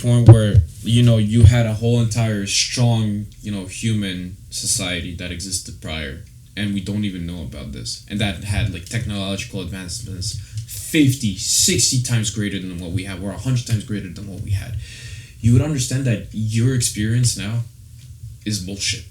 point where, you know, you had a whole entire strong, you know, human society that existed prior, and we don't even know about this, and that had like technological advancements 50, 60 times greater than what we have, or 100 times greater than what we had, you would understand that your experience now is bullshit.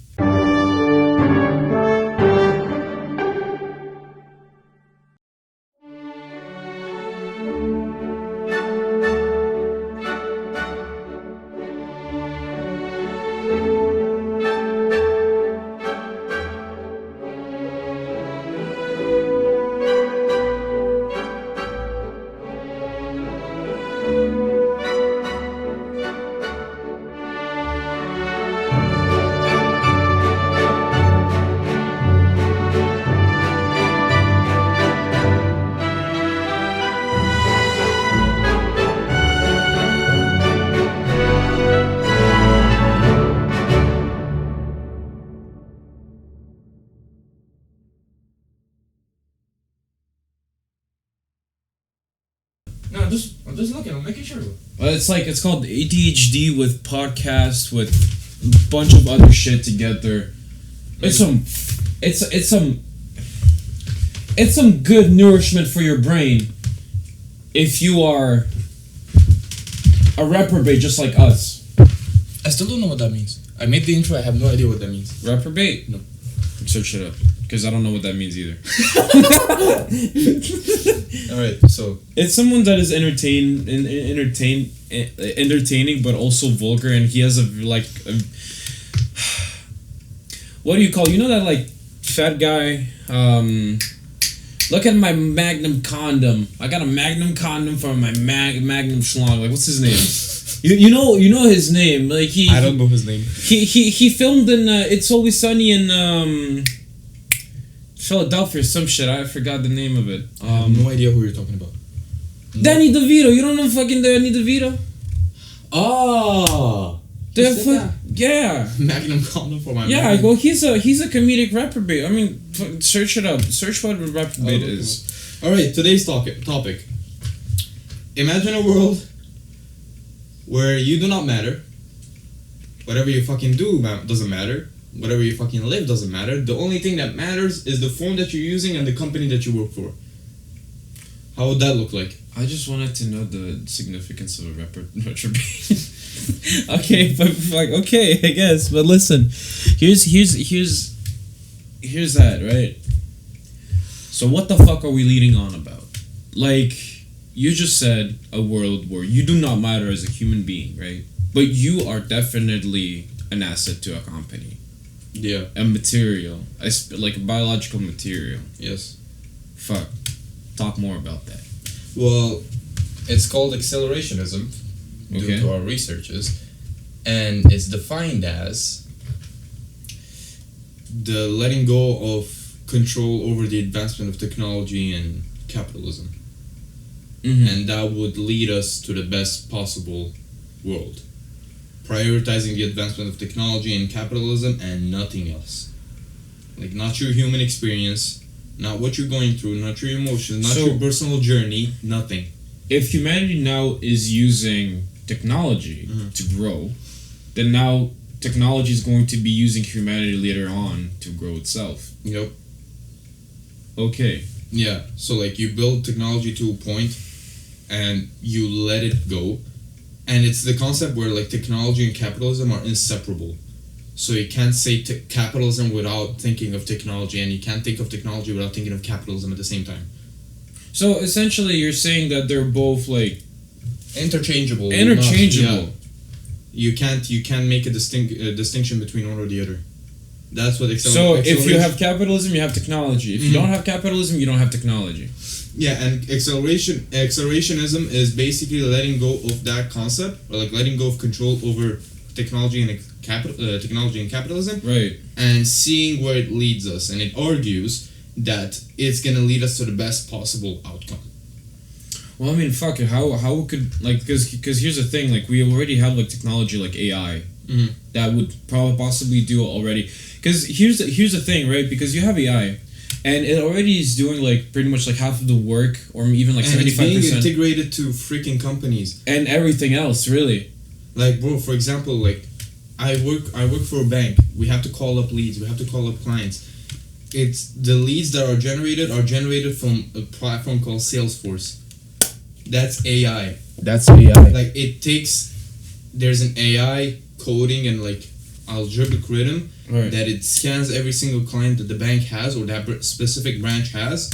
No, I'm just looking. I'm making sure. It's called ADHD with podcast with a bunch of other shit together. It's some good nourishment for your brain if you are a reprobate just like us. I still don't know what that means. I made the intro. I have no idea what that means. Reprobate? No. Search it up, because I don't know what that means either. Alright, so it's someone that is entertaining, but also vulgar, and he has what do you call? You know that like fat guy? Look at my Magnum condom. I got a Magnum condom from my Magnum schlong. Like, what's his name? You know his name. Like I don't know his name. He filmed in It's Always Sunny in Philadelphia or some shit. I forgot the name of it. I have no idea who you're talking about. No. Danny DeVito. You don't know fucking Danny DeVito? Oh. Yeah. Magnum condom for my. Yeah, Magnum. well, he's a comedic reprobate. I mean, search it up. Search what a reprobate is. All right, today's topic. Imagine a world where you do not matter. Whatever you fucking do doesn't matter. Whatever you fucking live doesn't matter. The only thing that matters is the phone that you're using and the company that you work for. How would that look like? I just wanted to know the significance of a reprobate. Okay, but like, okay, I guess. But listen, here's that, right? So what the fuck are we leading on about? Like, you just said a world where you do not matter as a human being, right? But you are definitely an asset to a company. Yeah. A material, like a biological material. Yes. Fuck. Talk more about that. Well, it's called accelerationism. Due to our researches, and it's defined as the letting go of control over the advancement of technology and capitalism. Mm-hmm. And that would lead us to the best possible world, prioritizing the advancement of technology and capitalism and nothing else. Like, not your human experience, not what you're going through, not your emotions, not your personal journey, nothing. If humanity now is using technology to grow, then now technology is going to be using humanity later on to grow itself. Yep. Okay. Yeah, so like you build technology to a point and you let it go, and it's the concept where like technology and capitalism are inseparable. So you can't say capitalism without thinking of technology, and you can't think of technology without thinking of capitalism at the same time. So essentially you're saying that they're both like interchangeable. Yeah. You can't make a distinction between one or the other. That's what So if you have capitalism, you have technology. If you don't have capitalism, you don't have technology. Yeah, and accelerationism is basically letting go of that concept, or like letting go of control over technology and capitalism. Right. And seeing where it leads us, and it argues that it's gonna lead us to the best possible outcome. Well, I mean, fuck it. How could, like, because here's the thing, like, we already have like technology like AI that would probably possibly do it already. Because here's the thing, right? Because you have AI, and it already is doing like pretty much like half of the work, or even like 75%. And it's being integrated to freaking companies and everything else, really. Like, bro, for example, like, I work for a bank. We have to call up leads. We have to call up clients. It's the leads that are generated from a platform called Salesforce. That's AI. That's AI. Like, there's an AI coding and like algebraic rhythm that it scans every single client that the bank has or that specific branch has,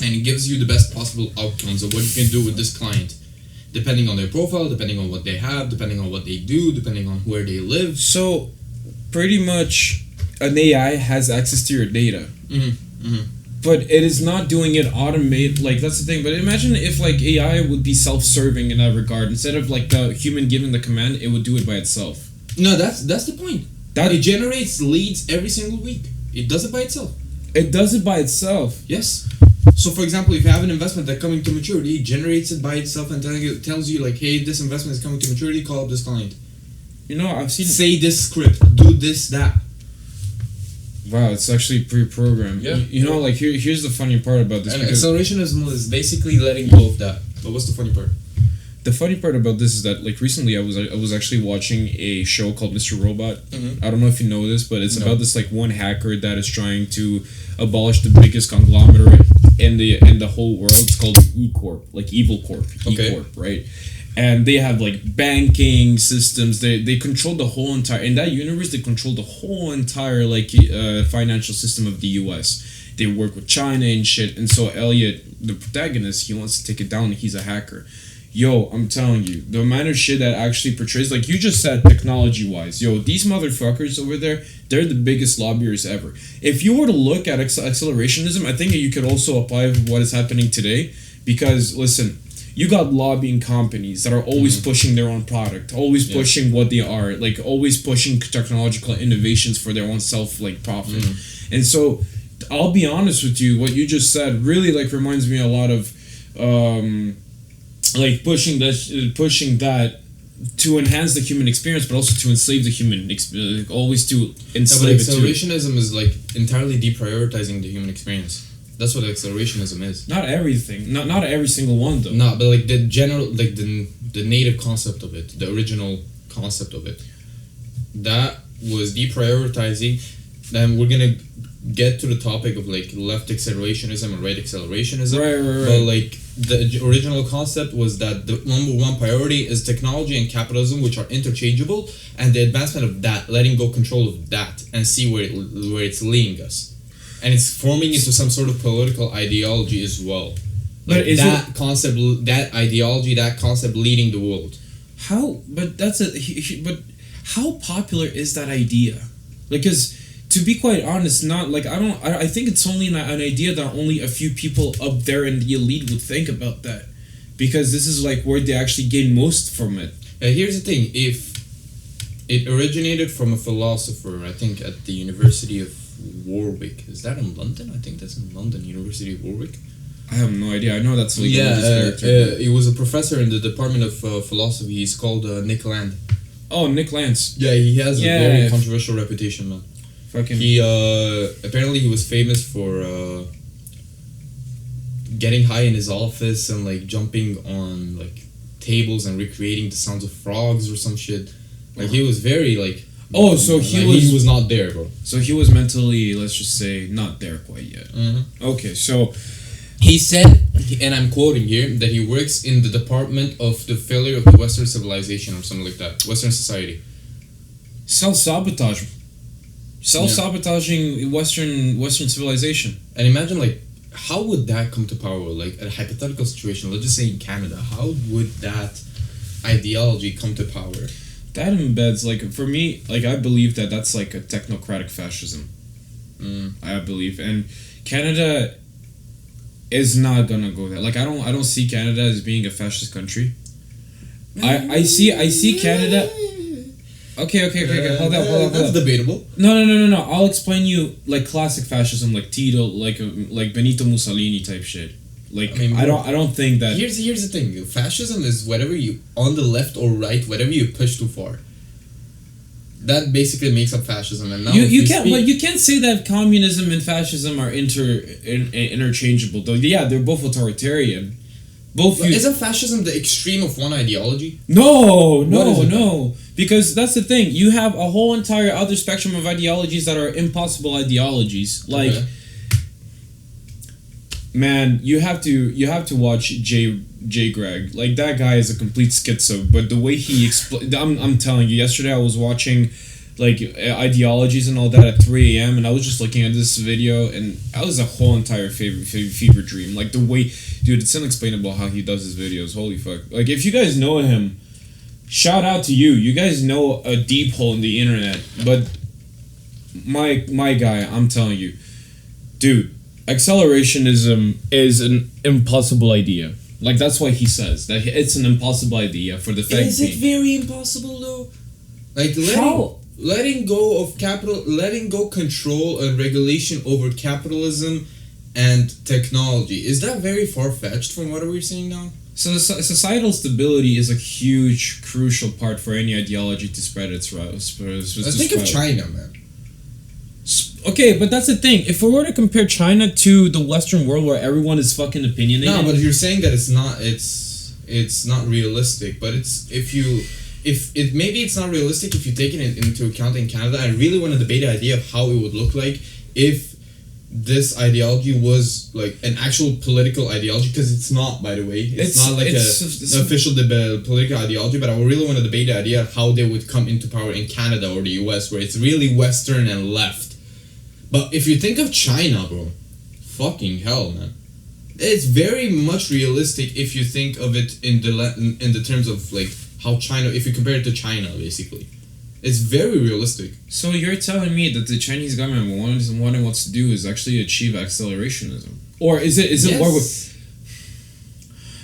and it gives you the best possible outcomes of what you can do with this client, depending on their profile, depending on what they have, depending on what they do, depending on where they live. So, pretty much, an AI has access to your data. But it is not doing it automated. Like, that's the thing. But imagine if, like, AI would be self-serving in that regard. Instead of, like, the human giving the command, it would do it by itself. No, that's the point. It generates leads every single week. It does it by itself. It does it by itself. Yes. So, for example, if you have an investment that's coming to maturity, it generates it by itself and tells you, like, hey, this investment is coming to maturity, call up this client. You know, I've seen... Say this script, do this, that. Wow, it's actually pre-programmed. Yeah. You know, like, here's the funny part about this. And accelerationism is basically letting go of that. But what's the funny part? The funny part about this is that, like, recently I was actually watching a show called Mr. Robot. I don't know if you know this, but it's about this, like, one hacker that is trying to abolish the biggest conglomerate in the whole world. It's called E-Corp, like Evil Corp. E-Corp, right? And they have, like, banking systems. They control the whole entire... In that universe, they control the whole entire, like, financial system of the U.S. They work with China and shit. And so Elliot, the protagonist, he wants to take it down, and he's a hacker. Yo, I'm telling you, the amount of shit that actually portrays... Like, you just said technology-wise. Yo, these motherfuckers over there, they're the biggest lobbyers ever. If you were to look at accelerationism, I think you could also apply what is happening today. Because, listen... You got lobbying companies that are always pushing their own product, always pushing what they are, like always pushing technological innovations for their own self, like, profit. And so, I'll be honest with you, what you just said really, like, reminds me a lot of, like, pushing that to enhance the human experience, but also to enslave the human, always to enslave it. Accelerationism is, like, entirely deprioritizing the human experience. That's what accelerationism is. Not everything. Not every single one, though. No, but, like, the general, like, the native concept of it, the original concept of it, that was deprioritizing. Then we're gonna get to the topic of, like, left accelerationism and right accelerationism. Right. But, like, the original concept was that the number one priority is technology and capitalism, which are interchangeable, and the advancement of that, letting go control of that, and see where it's leading us. And it's forming into some sort of political ideology as well. Like, that ideology, that concept leading the world. How? But but how popular is that idea? Like, because to be quite honest, not like I think it's only an idea that only a few people up there in the elite would think about that, because this is like where they actually gain most from it. Here's the thing: if it originated from a philosopher, I think at the University of Warwick. Is that in London? I think that's in London, University of Warwick. I have no idea. I know that's like he was a professor in the Department of Philosophy. He's called Nick Land. Oh, Nick Lance. Yeah, he has a very controversial reputation, man. Fucking. He apparently he was famous for getting high in his office and, like, jumping on, like, tables and recreating the sounds of frogs or some shit. Like, he was very, like. Oh, so he was not there, bro. So he was mentally, let's just say, not there quite yet. Okay, so he said, and I'm quoting here, that he works in the department of the failure of the Western civilization or something like that. Western society. Self-sabotaging Western civilization. And imagine, like, how would that come to power? Like, a hypothetical situation, let's just say in Canada, how would that ideology come to power? That embeds, like, for me, like, I believe that that's like a technocratic fascism. I believe, and Canada is not gonna go there. Like, I don't see Canada as being a fascist country. I see Canada. Okay. Hold up. That's debatable. No. I'll explain you, like, classic fascism, like Tito, like Benito Mussolini type shit. Like, I don't think that... Here's the thing. Fascism is whatever you... On the left or right, whatever you push too far. That basically makes up fascism. And now you can't say that communism and fascism are interchangeable, though. Yeah, they're both authoritarian. Both But isn't fascism the extreme of one ideology? No. Because that's the thing. You have a whole entire other spectrum of ideologies that are impossible ideologies. Like, man, you have to watch J. Greg. Like, that guy is a complete schizo. But the way he I'm telling you, yesterday I was watching like ideologies and all that at 3 a.m. and I was just looking at this video and that was a whole entire fever dream. Like, the way, dude, it's unexplainable how he does his videos. Holy fuck! Like, if you guys know him, shout out to you. You guys know a deep hole in the internet. But my guy, I'm telling you, dude, accelerationism is an impossible idea. Like, that's why he says that it's an impossible idea for the fact. Is it very impossible though? Like, letting go control and regulation over capitalism and technology, is that very far-fetched from what we're seeing now? So societal stability is a huge, crucial part for any ideology to spread its route. Think of China, man. Okay, but that's the thing. If we were to compare China to the Western world where everyone is fucking opinionated... No, but you're saying that it's not realistic, but maybe it's not realistic if you take it into account in Canada. I really want to debate the idea of how it would look like if this ideology was like an actual political ideology, because it's not, by the way. It's not like an official political ideology, but I really want to debate the idea of how they would come into power in Canada or the US, where it's really Western and left. But if you think of China, bro, fucking hell, man. It's very much realistic if you think of it in the terms of like how China, if you compare it to China, basically. It's very realistic. So you're telling me that the Chinese government what it wants to do is actually achieve accelerationism? Or is it yes.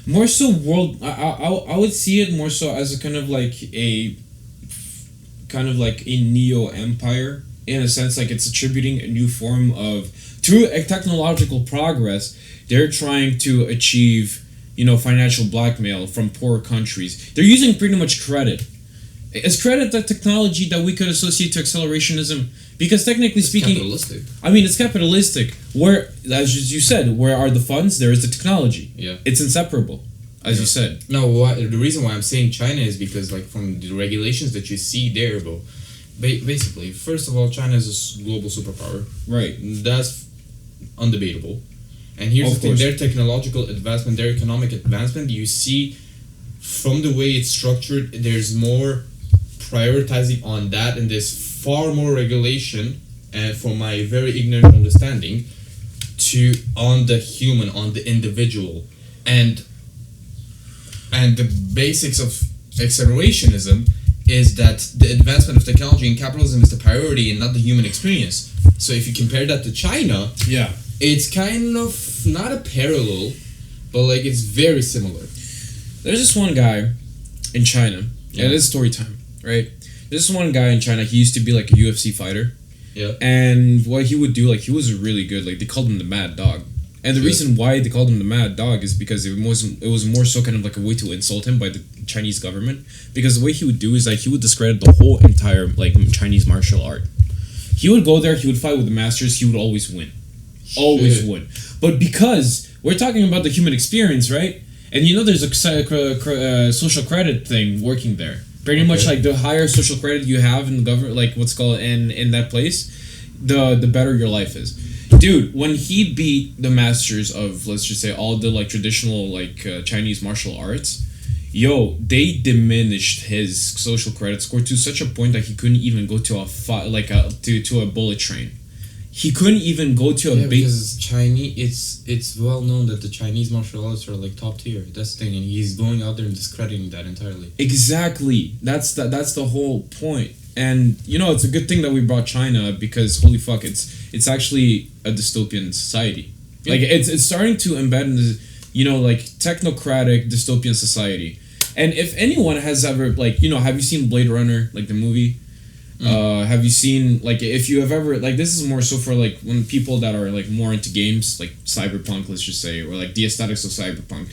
more so world... I would see it more so as a kind of like a neo-empire, in a sense. Like, it's attributing a new form of... Through a technological progress, they're trying to achieve, financial blackmail from poor countries. They're using pretty much credit. Is credit the technology that we could associate to accelerationism? Because technically speaking... capitalistic. I mean, it's capitalistic. Where, as you said, where are the funds? There is the technology. Yeah. It's inseparable, as you said. No, the reason why I'm saying China is because, like, from the regulations that you see there, bro, basically, first of all, China is a global superpower. Right. That's undebatable. And here's the thing, their technological advancement, their economic advancement, you see from the way it's structured, there's more prioritizing on that, and there's far more regulation, and for my very ignorant understanding, on the human, on the individual. And the basics of accelerationism is that the advancement of technology and capitalism is the priority and not the human experience. So if you compare that to China, yeah, it's kind of not a parallel, but like it's very similar. There's this one guy in China, and it's story time, right? There's this one guy in China, he used to be like a UFC fighter. Yeah. And what he would do, like, he was really good, like, they called him the Mad Dog. And the reason why they called him the Mad Dog is because it was more so kind of like a way to insult him by the Chinese government. Because the way he would do is, like, he would discredit the whole entire, like, Chinese martial art. He would go there, he would fight with the masters, he would always win. Always win. But because we're talking about the human experience, right? And there's a social credit thing working there. Pretty much, like, the higher social credit you have in the government, like, what's called in that place, the better your life is. Dude, when he beat the masters of, let's just say, all the, like, traditional, like, Chinese martial arts, they diminished his social credit score to such a point that he couldn't even go to a bullet train. He couldn't even go to a because Chinese. It's well known that the Chinese martial arts are like top tier. That's the thing, and he's going out there and discrediting that entirely. Exactly. That's the whole point. And it's a good thing that we brought China, because holy fuck, it's actually a dystopian society. Yeah. Like it's starting to embed in the like technocratic dystopian society. And if anyone has ever have you seen Blade Runner, like the movie? Have you seen, like, if you have ever, like, this is more so for, like, when people that are, like, more into games, like cyberpunk, let's just say, or, like, the aesthetics of cyberpunk.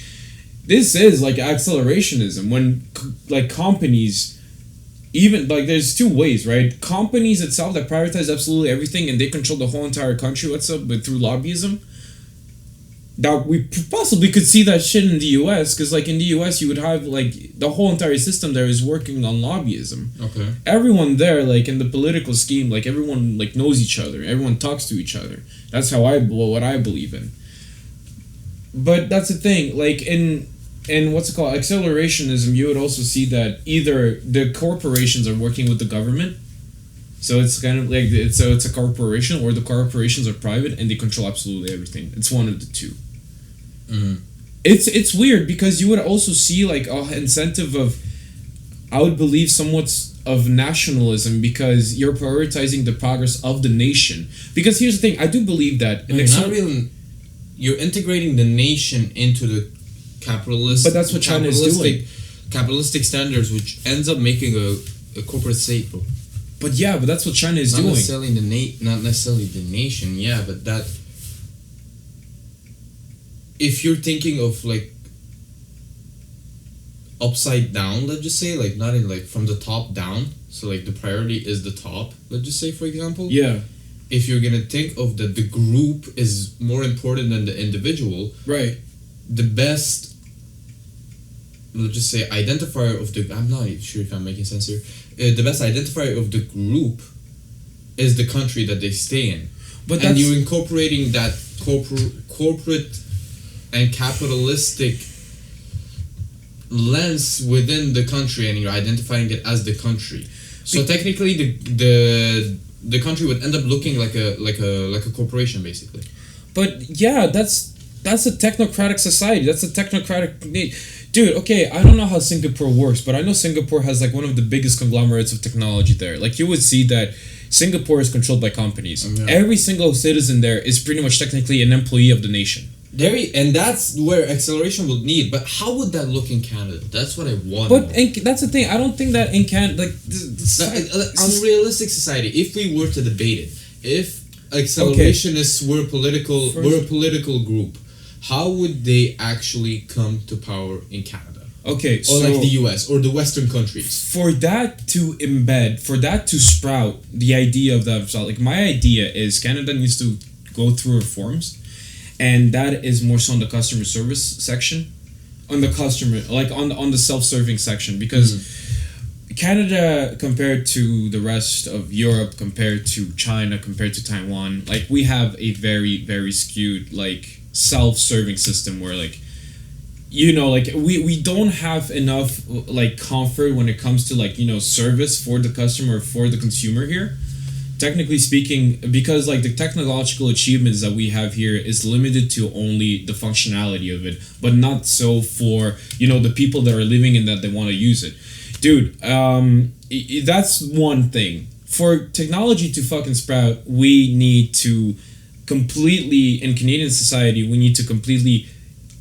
This is, like, accelerationism, when, like, companies, even, like, there's two ways, right? Companies itself that prioritize absolutely everything and they control the whole entire country, but through lobbyism. that we possibly could see that shit in the U.S. Because like in the U.S. you would have like the whole entire system there is working on lobbyism. Okay. Everyone there, like in the political scheme, like everyone like knows each other. Everyone talks to each other. That's how what I believe in. But that's the thing. Like in what's it called, accelerationism, you would also see that either the corporations are working with the government. So it's kind of like it's a corporation, or the corporations are private and they control absolutely everything. It's one of the two. Mm-hmm. It's weird because you would also see like a incentive of, I would believe, somewhat of nationalism, because you're prioritizing the progress of the nation. Because here's the thing, I do believe that you're integrating the nation into the capitalist. But that's what China is doing. Capitalistic standards, which ends up making a corporate state, bro. But yeah, but that's what China is doing. Not necessarily the nation, yeah, but that. If you're thinking of like upside down, let's just say, like not in like from the top down, so like the priority is the top, let's just say, for example. Yeah. If you're gonna think of that the group is more important than the individual, right? The best, let's just say, identifier of the, I'm not sure if I'm making sense here. The best identifier of the group is the country that they stay in. And you're incorporating that corporate and capitalistic lens within the country, and you're identifying it as the country. So technically, the country would end up looking like a corporation, basically. But yeah, that's a technocratic society. That's a technocratic dude. Okay, I don't know how Singapore works, but I know Singapore has like one of the biggest conglomerates of technology there. Like you would see that Singapore is controlled by companies. Yeah. Every single citizen there is pretty much technically an employee of the nation. And that's where acceleration would need. But how would that look in Canada? That's what I want. But that's the thing. I don't think that in Canada, like unrealistic society. If we were to debate it, if accelerationists were a political group, how would they actually come to power in Canada? Okay, or like the US or the Western countries. For that to sprout, the idea of that, like my idea is Canada needs to go through reforms. And that is more so on the customer service section, on the self-serving section, because Canada, compared to the rest of Europe, compared to China, compared to Taiwan, like we have a very, very skewed like self-serving system where like, you know, like we don't have enough like comfort when it comes to like, you know, service for the customer, for the consumer here. Technically speaking, because like the technological achievements that we have here is limited to only the functionality of it, but not so for, you know, the people that are living in that they want to use it. Dude, that's one thing. For technology to fucking sprout, we need to completely, in Canadian society, we need to completely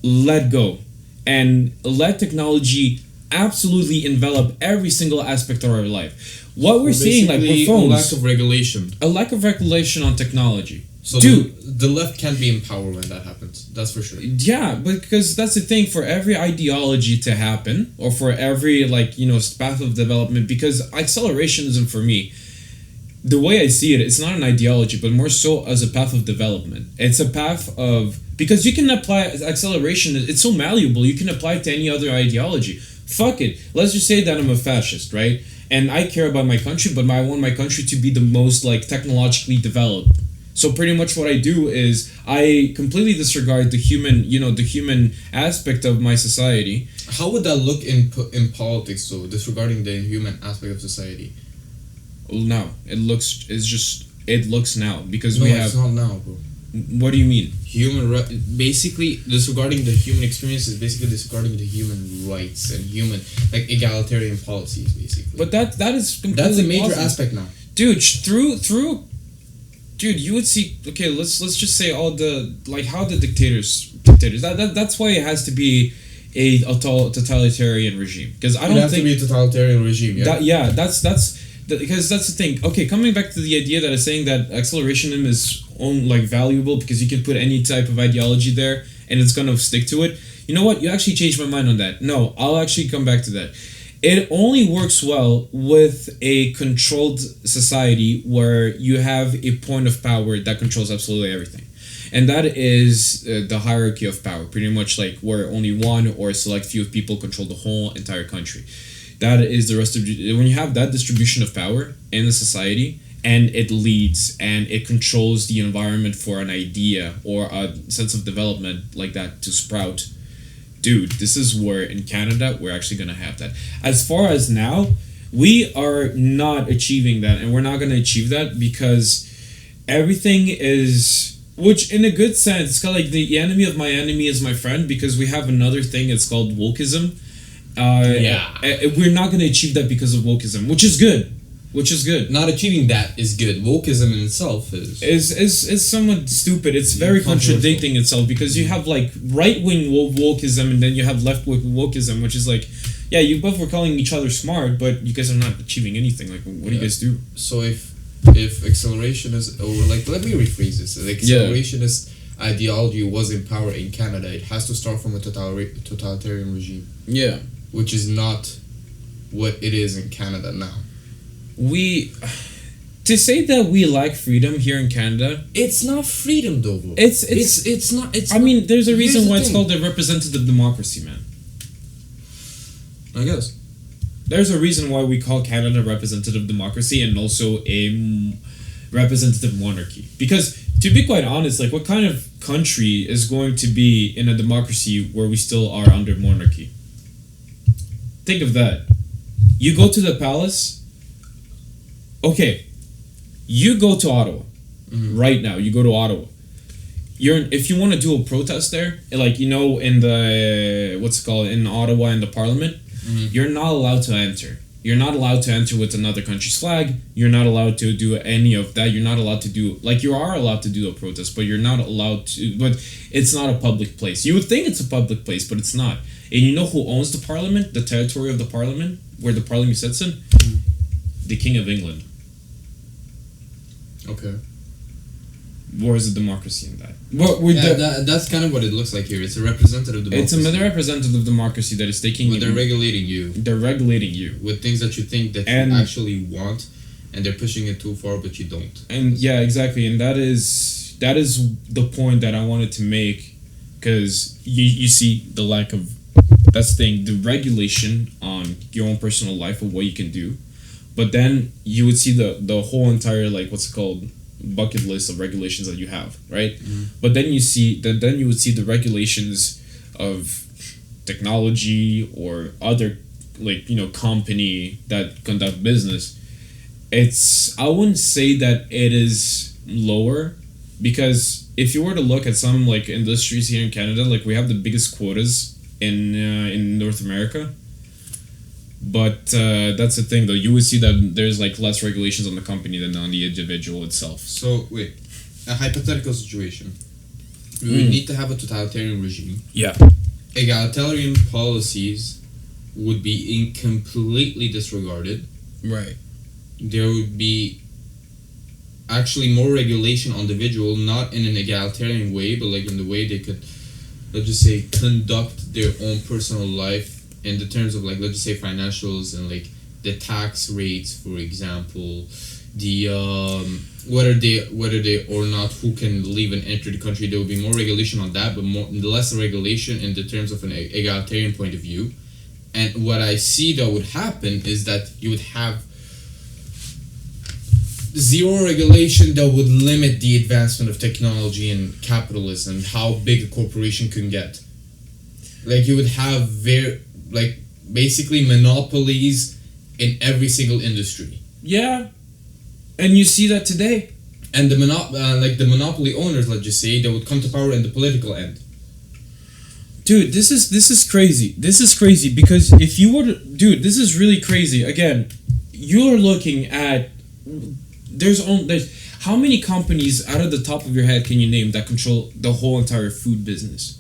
let go and let technology absolutely envelop every single aspect of our life. What we're seeing, like with phones, a lack of regulation on technology. So dude, the left can't be in power when that happens. That's for sure. Yeah, because that's the thing. For every ideology to happen, or for every like, you know, path of development, because accelerationism for me, the way I see it, it's not an ideology, but more so as a path of development. It's a path of, because you can apply acceleration. It's so malleable. You can apply it to any other ideology. Fuck it. Let's just say that I'm a fascist, right? And I care about my country, but I want my country to be the most like technologically developed. So pretty much what I do is I completely disregard the human aspect of my society. How would that look in politics, though, disregarding the human aspect of society? Well, now it looks now because it's not now, bro. What do you mean? Basically disregarding the human experience is basically disregarding the human rights and human like egalitarian policies, basically. But that is completely that's a major aspect now, dude. Dude, you would see. Okay, let's just say all the like how the dictators. That's why it has to be a totalitarian regime, because I don't think it has to be a totalitarian regime. Yeah. Because that's the thing. Okay, coming back to the idea that I'm saying that accelerationism is valuable because you can put any type of ideology there and it's gonna stick to it. You know what? You actually changed my mind on that. No, I'll actually come back to that. It only works well with a controlled society where you have a point of power that controls absolutely everything. and that is the hierarchy of power, pretty much like where only one or a select few of people control the whole entire country. That is the rest of when you have that distribution of power in a society, and it leads and it controls the environment for an idea or a sense of development like that to sprout. Dude, this is where in Canada we're actually gonna have that. As far as now, we are not achieving that, and we're not gonna achieve that because everything is, which in a good sense, it's kind of like the enemy of my enemy is my friend, because we have another thing, it's called wokeism. We're not going to achieve that because of wokeism, which is good. Not achieving that is good. Wokeism in itself is somewhat stupid. It's very contradicting itself, because you have like right-wing wokeism and then you have left-wing wokeism, which is like, yeah, you both were calling each other smart, but you guys are not achieving anything. Like, what do you guys do? So if accelerationist, or like, let me rephrase this, like accelerationist ideology was in power in Canada, it has to start from a totalitarian regime. Yeah. Which is not what it is in Canada now. To say that we lack freedom here in Canada, it's not freedom though. It's not. I mean, there's a reason why it's called a representative democracy, man. I guess. There's a reason why we call Canada representative democracy and also a representative monarchy. Because, to be quite honest, like, what kind of country is going to be in a democracy where we still are under monarchy? Think of that. You go to the palace. Okay. You go to Ottawa. Mm-hmm. Right now. You go to Ottawa. If you want to do a protest there, like, you know, in the, in Ottawa, in the parliament, mm-hmm. You're not allowed to enter. You're not allowed to enter with another country's flag. You're not allowed to do any of that. You're not allowed to do, like, you are allowed to do a protest, but you're not allowed to, but it's not a public place. You would think it's a public place, but it's not. And you know who owns the parliament, the territory of the parliament, where the parliament sits in? Mm. The King of England. Okay. Where is the democracy in that? That's kind of what it looks like here. It's a representative democracy. It's a representative democracy that is taking... But they're regulating you. They're regulating you. With things that you think that you actually want, and they're pushing it too far, but you don't. And yeah, exactly. And that is the point that I wanted to make, because you see the lack of... That's the thing, the regulation on your own personal life of what you can do. But then you would see the whole entire, like, bucket list of regulations that you have, right? Mm-hmm. But then you would see the regulations of technology or other, like, you know, company that conduct business. I wouldn't say that it is lower, because if you were to look at some, like, industries here in Canada, like, we have the biggest quotas in North America. But that's the thing, though. You would see that there's, like, less regulations on the company than on the individual itself. So, wait. A hypothetical situation. We would need to have a totalitarian regime. Yeah. Egalitarian policies would be completely disregarded. Right. There would be actually more regulation on the individual, not in an egalitarian way, but, like, in the way they could, let's just say, conduct their own personal life. In the terms of, like, let's just say financials and, like, the tax rates, for example, the whether they or not who can leave and enter the country, there will be more regulation on that, but less regulation in the terms of an egalitarian point of view. And what I see that would happen is that you would have zero regulation that would limit the advancement of technology and capitalism, how big a corporation can get. Like, you would have basically monopolies in every single industry. Yeah, and you see that today. And the monopoly owners, let's just say, that would come to power in the political end. Dude, this is crazy. This is crazy, because if you were to... Dude, this is really crazy. Again, you're looking at... There's how many companies out of the top of your head can you name that control the whole entire food business?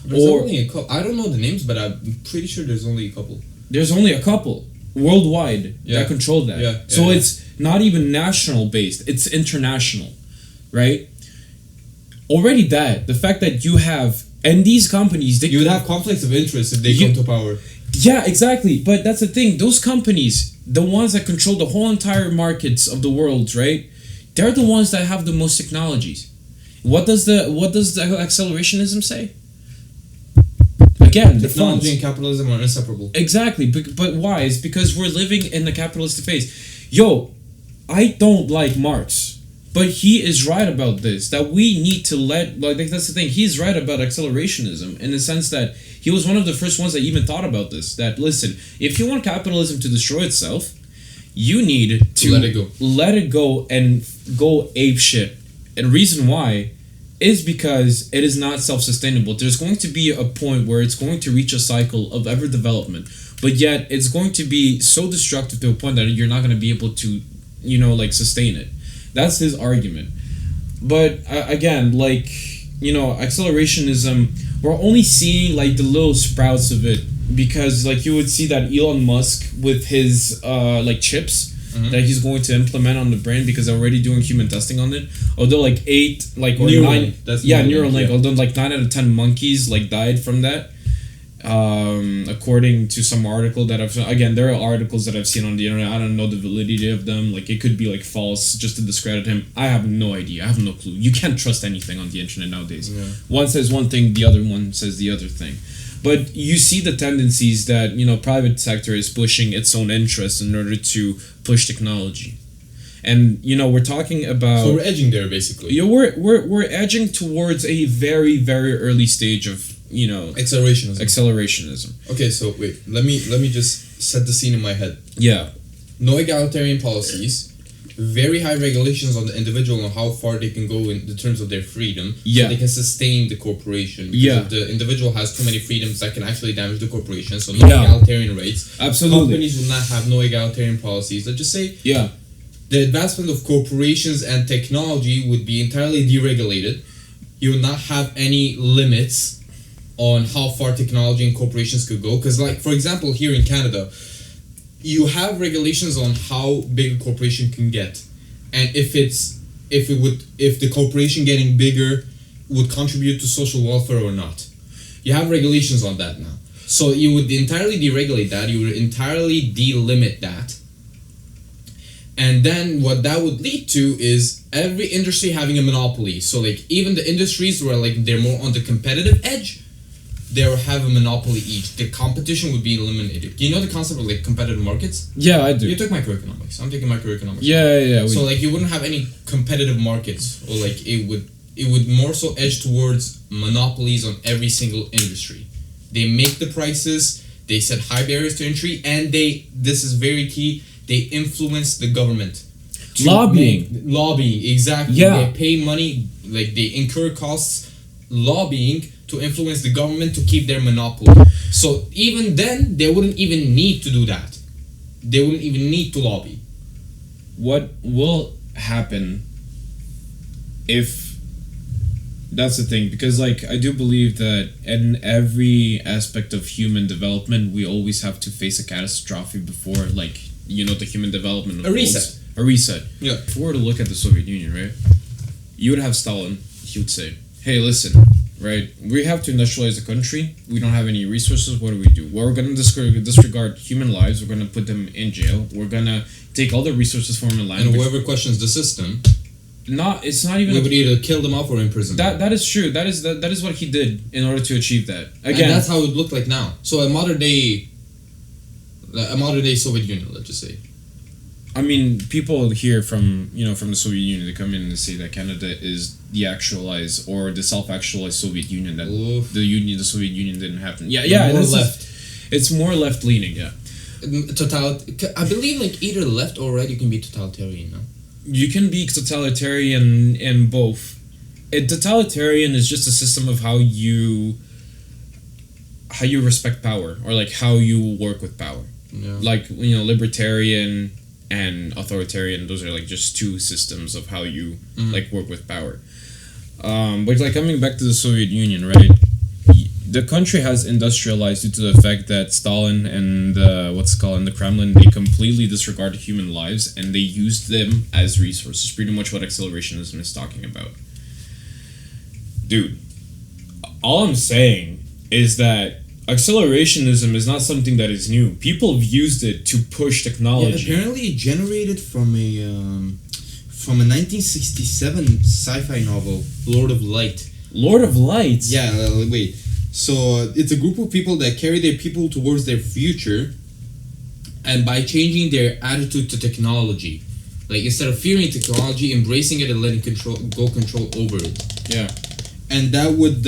There's only a couple. I don't know the names, but I'm pretty sure there's only a couple. There's only a couple worldwide that control that. Yeah, so it's not even national based; it's international, right? Already the fact that you have, and these companies, you would have conflicts of interest if they come to power. Yeah, exactly. But that's the thing; those companies, the ones that control the whole entire markets of the world, right? They're the ones that have the most technologies. What does the accelerationism say? Again, technology and capitalism are inseparable. Exactly, but why? It's because we're living in the capitalist phase. Yo, I don't like Marx, but he is right about this. That we need to that's the thing. He's right about accelerationism in the sense that he was one of the first ones that even thought about this. That listen, if you want capitalism to destroy itself, you need to let it go and go ape shit. And the reason why is because it is not self-sustainable. There's going to be a point where it's going to reach a cycle of ever development, but yet it's going to be so destructive to a point that you're not going to be able to, sustain it. That's his argument. But again, accelerationism, we're only seeing the little sprouts of it because you would see that Elon Musk with his chips that he's going to implement on the brain because they're already doing human testing on it. Although Neuralink. Neuralink. Although 9 out of 10 monkeys died from that. According to some article that there are articles that I've seen on the internet. I don't know the validity of them. It could be false just to discredit him. I have no idea. I have no clue. You can't trust anything on the internet nowadays. Yeah. One says one thing, the other one says the other thing. But you see the tendencies that private sector is pushing its own interests in order to push technology, and we're talking about. So we're edging there basically. Yeah, we're edging towards a very very early stage of accelerationism. Okay, so wait, let me just set the scene in my head. Yeah. No egalitarian policies. Very high regulations on the individual on how far they can go in the terms of their freedom. Yeah. So they can sustain the corporation. Because if the individual has too many freedoms, that can actually damage the corporation. So no egalitarian rates. Absolutely. Companies will not have no egalitarian policies. Let's just say the advancement of corporations and technology would be entirely deregulated. You would not have any limits on how far technology and corporations could go. Because for example, here in Canada, you have regulations on how big a corporation can get, and if the corporation getting bigger would contribute to social welfare or not. You have regulations on that now. So you would entirely deregulate that. You would entirely delimit that. And then what that would lead to is every industry having a monopoly. So even the industries where they're more on the competitive edge, they will have a monopoly each. The competition would be eliminated. Do you know the concept of competitive markets? Yeah, I do. You took microeconomics. I'm taking microeconomics. Yeah. So you wouldn't have any competitive markets, or it would more so edge towards monopolies on every single industry. They make the prices. They set high barriers to entry, and this is very key. They influence the government. Lobbying, exactly. Yeah. They pay money. They incur costs lobbying to influence the government to keep their monopoly. So even then, they wouldn't even need to do that. They wouldn't even need to lobby. What will happen if... That's the thing, because I do believe that in every aspect of human development, we always have to face a catastrophe before, the human development... A reset. Yeah. If we were to look at the Soviet Union, right? You would have Stalin. He would say, hey, listen... Right, we have to industrialize the country. We don't have any resources. What do? Well, we're gonna disregard human lives. We're gonna put them in jail. We're gonna take all the resources from the land. And whoever questions the system, it's not even. We would either kill them off or imprison them. That is true. That is what he did in order to achieve that. Again, and that's how it looked like now. So a modern day Soviet Union, let's just say. I mean, people here from the Soviet Union, they come in and say that Canada is the actualized or the self-actualized Soviet Union, that the Soviet Union didn't happen. Yeah, more left. It's more left-leaning, yeah. I believe either left or right, you can be totalitarian, no? You can be totalitarian in both. Totalitarian is just a system of how you respect power, or how you work with power. Yeah. Libertarian and authoritarian, those are just two systems of how you work with power. But coming back to the Soviet Union, right? The country has industrialized due to the fact that Stalin and the Kremlin, they completely disregarded human lives and they used them as resources. Pretty much what accelerationism is talking about. Dude, all I'm saying is that accelerationism is not something that is new. People have used it to push technology. Yeah, apparently it generated from from a 1967 sci-fi novel, Lord of Light. Lord of Light? Yeah, wait. So it's a group of people that carry their people towards their future, and by changing their attitude to technology, like instead of fearing technology, embracing it and letting control over it. Yeah. And that would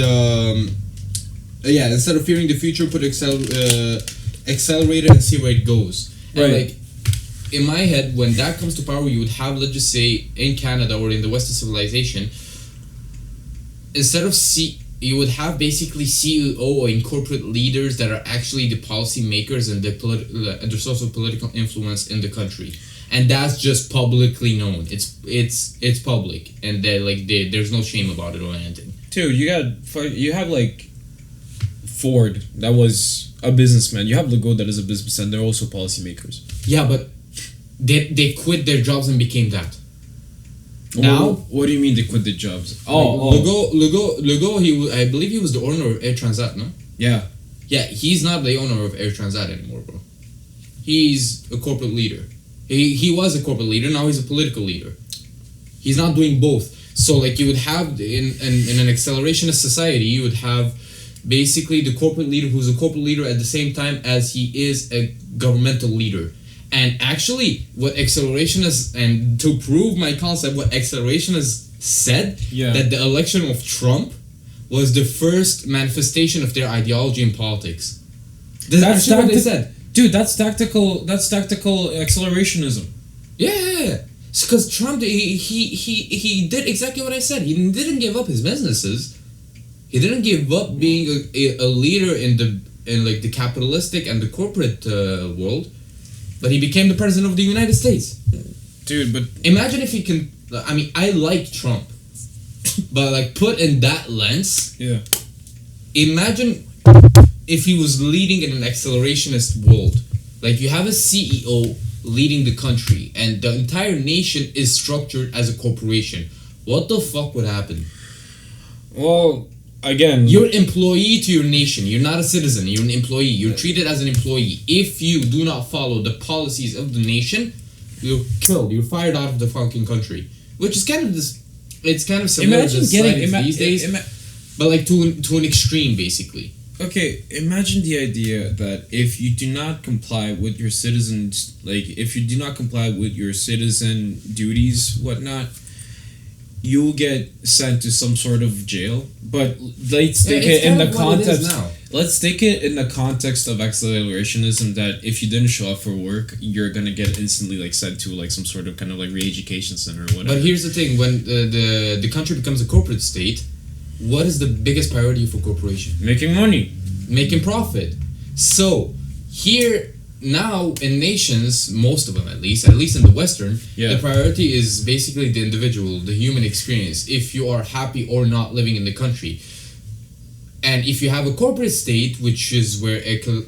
instead of fearing the future, put accelerator and see where it goes. And right. like in my head, when that comes to power, you would have, let's just say, in Canada or in the Western civilization, instead of you would have basically CEO and corporate leaders that are actually the policy makers and the source of political influence in the country, and that's just publicly known. It's public, and there's no shame about it or anything. Dude, you have like Ford, that was a businessman. You have Legault, that is a businessman. They're also policymakers. Yeah, but they quit their jobs and became that. Now, what do you mean they quit their jobs? Legault, I believe he was the owner of Air Transat, no? Yeah. Yeah, he's not the owner of Air Transat anymore, bro. He's a corporate leader. He was a corporate leader, now he's a political leader. He's not doing both. So, like, you would have, in an accelerationist society, you would have basically the corporate leader who's a corporate leader at the same time as he is a governmental leader. And actually, what accelerationists, and to prove my concept, what accelerationists said, that the election of Trump was the first manifestation of their ideology in politics. That's what they said. Dude, that's tactical accelerationism. Yeah. Because Trump, he did exactly what I said. He didn't give up his businesses. He didn't give up being a leader in the capitalistic and the corporate world. But he became the president of the United States. Dude, but imagine if he can. I mean, I like Trump, but like put in that lens. Yeah. Imagine if he was leading in an accelerationist world. Like you have a CEO leading the country, and the entire nation is structured as a corporation. What the fuck would happen? Well, again, you're an employee to your nation. You're not a citizen. You're an employee. You're treated as an employee. If you do not follow the policies of the nation, you're killed. You're fired out of the fucking country. Which is kind of this. It's kind of similar to these days, but like to an extreme, basically. Okay, imagine the idea that if you do not comply with your citizens, if you do not comply with your citizen duties, whatnot, you will get sent to some sort of jail. But let's take it in the context. Let's take it in the context of accelerationism. That if you didn't show up for work, you're gonna get instantly sent to some sort of kind of re-education center or whatever. But here's the thing: when the country becomes a corporate state, what is the biggest priority for corporation? Making money, making profit. So here. Now, in nations, most of them at least in the Western, the priority is basically the individual, the human experience, if you are happy or not living in the country. And if you have a corporate state, which is where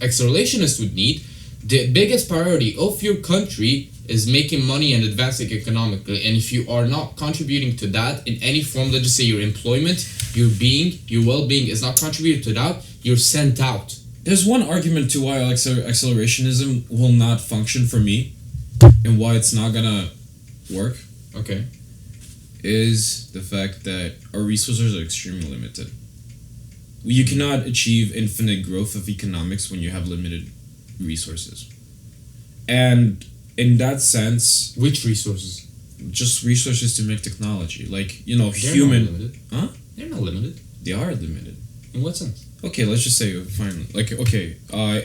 accelerationists would need, the biggest priority of your country is making money and advancing economically. And if you are not contributing to that in any form, let's just say your employment, your being, your well-being is not contributing to that, you're sent out. There's one argument to why accelerationism will not function for me, and why it's not gonna work. Okay. Is the fact that our resources are extremely limited. You cannot achieve infinite growth of economics when you have limited resources. And in that sense... Which resources? Just resources to make technology. They're human... not limited. Huh? They're not limited. They are limited. In what sense? Okay, let's just say, fine.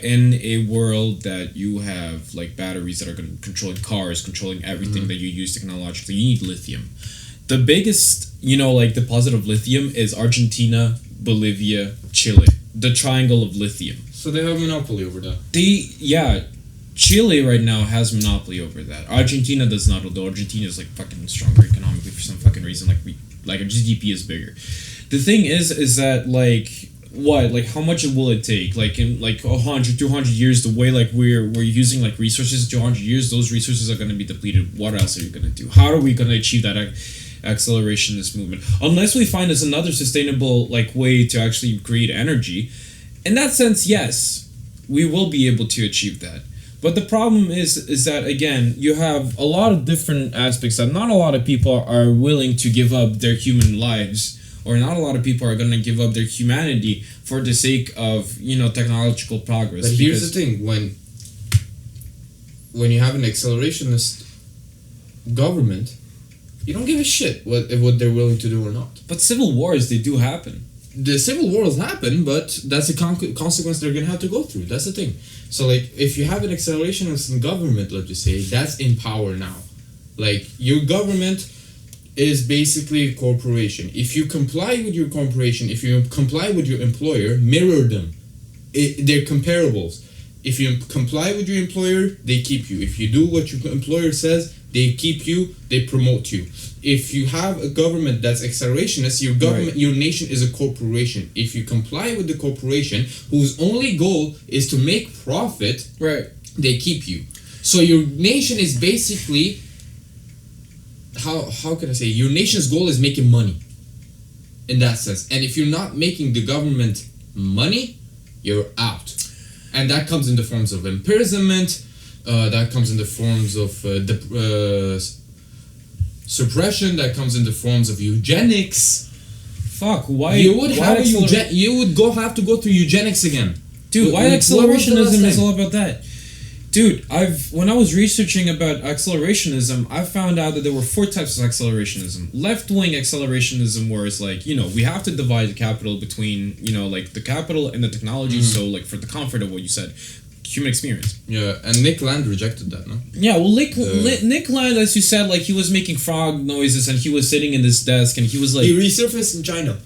In a world that you have, batteries that are controlling cars, controlling everything that you use technologically, you need lithium. The biggest, deposit of lithium is Argentina, Bolivia, Chile. The triangle of lithium. So they have a monopoly over that. Chile right now has monopoly over that. Argentina does not, although Argentina is fucking stronger economically for some fucking reason. Our GDP is bigger. The thing is that how much will it take? In 100, 200 years, the way we're using resources, 200 years, those resources are going to be depleted. What else are you going to do? How are we going to achieve that accelerationist movement? Unless we find there's another sustainable way to actually create energy. In that sense, yes, we will be able to achieve that. But the problem is that, again, you have a lot of different aspects that not a lot of people are willing to give up their human lives, or not a lot of people are going to give up their humanity for the sake of, technological progress. But here's the thing, when you have an accelerationist government, you don't give a shit what they're willing to do or not. But civil wars, they do happen. The civil wars happen, but that's a consequence they're going to have to go through. That's the thing. So, like, if you have an accelerationist government, let's just say, that's in power now. Like, your government is basically a corporation. If you comply with your corporation, if you comply with your employer, mirror them. They're comparables. If you comply with your employer, they keep you. If you do what your employer says, they keep you, they promote you. If you have a government that's accelerationist, your government, your nation is a corporation. If you comply with the corporation, whose only goal is to make profit, they keep you. So your nation is basically, how can I say, your nation's goal is making money, in that sense. And if you're not making the government money, you're out. And that comes in the forms of imprisonment, that comes in the forms of suppression, that comes in the forms of eugenics. Fuck, why? You would have to go through eugenics again. Dude, why accelerationism is all about that? Dude, when I was researching about accelerationism, I found out that there were 4 types of accelerationism. Left-wing accelerationism, where it's like, we have to divide the capital between, like the capital and the technology, so like for the comfort of what you said, human experience. Yeah, and Nick Land rejected that, no? Yeah, well, Nick Land, as you said, like, he was making frog noises and he was sitting in this desk and he was like... He resurfaced in China.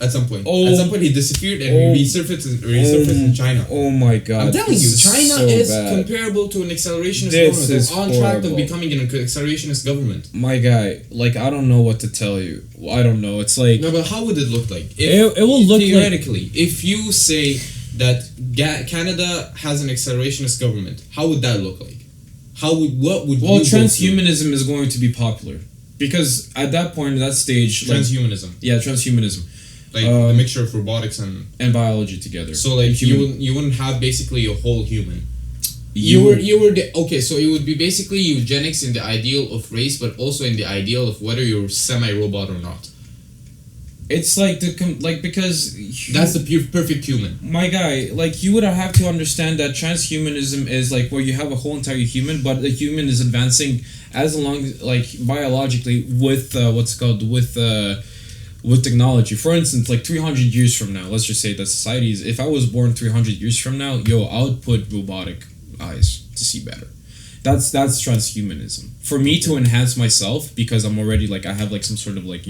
At some point. At some point he disappeared and he resurfaced in China. Oh my god. I'm telling you, China is comparable to an accelerationist government. They're on track of becoming an accelerationist government. My guy, like, I don't know what to tell you. I don't know. It's like... No, but how would it look like? It will look theoretically, like... If you say that Canada has an accelerationist government, how would that look like? Well, transhumanism is going to be popular. Because at that point, at that stage... Transhumanism. Transhumanism. Like the mixture of robotics and biology together. So like you wouldn't have basically a whole human. Okay, so it would be basically eugenics in the ideal of race, but also in the ideal of whether you're semi-robot or not. It's like because that's the perfect human. My guy, like, you would have to understand that transhumanism is like where you have a whole entire human, but the human is advancing as along, like, biologically with with technology. For instance, like 300 years from now, let's just say that societies, if I was born 300 years from now, I would put robotic eyes to see better. That's transhumanism. For me to enhance myself, because I'm already, like, I have, like, some sort of, like,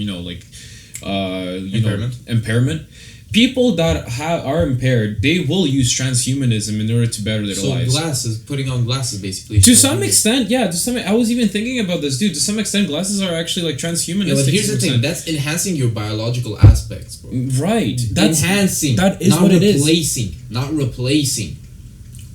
impairment. People that are impaired, they will use transhumanism in order to better their lives. So putting on glasses, basically. To some extent, yeah. I was even thinking about this, dude. To some extent, glasses are actually, like, transhumanistic. Yeah, but here's the thing. That's enhancing your biological aspects, bro. Right. That's enhancing. That is what it is. Not replacing.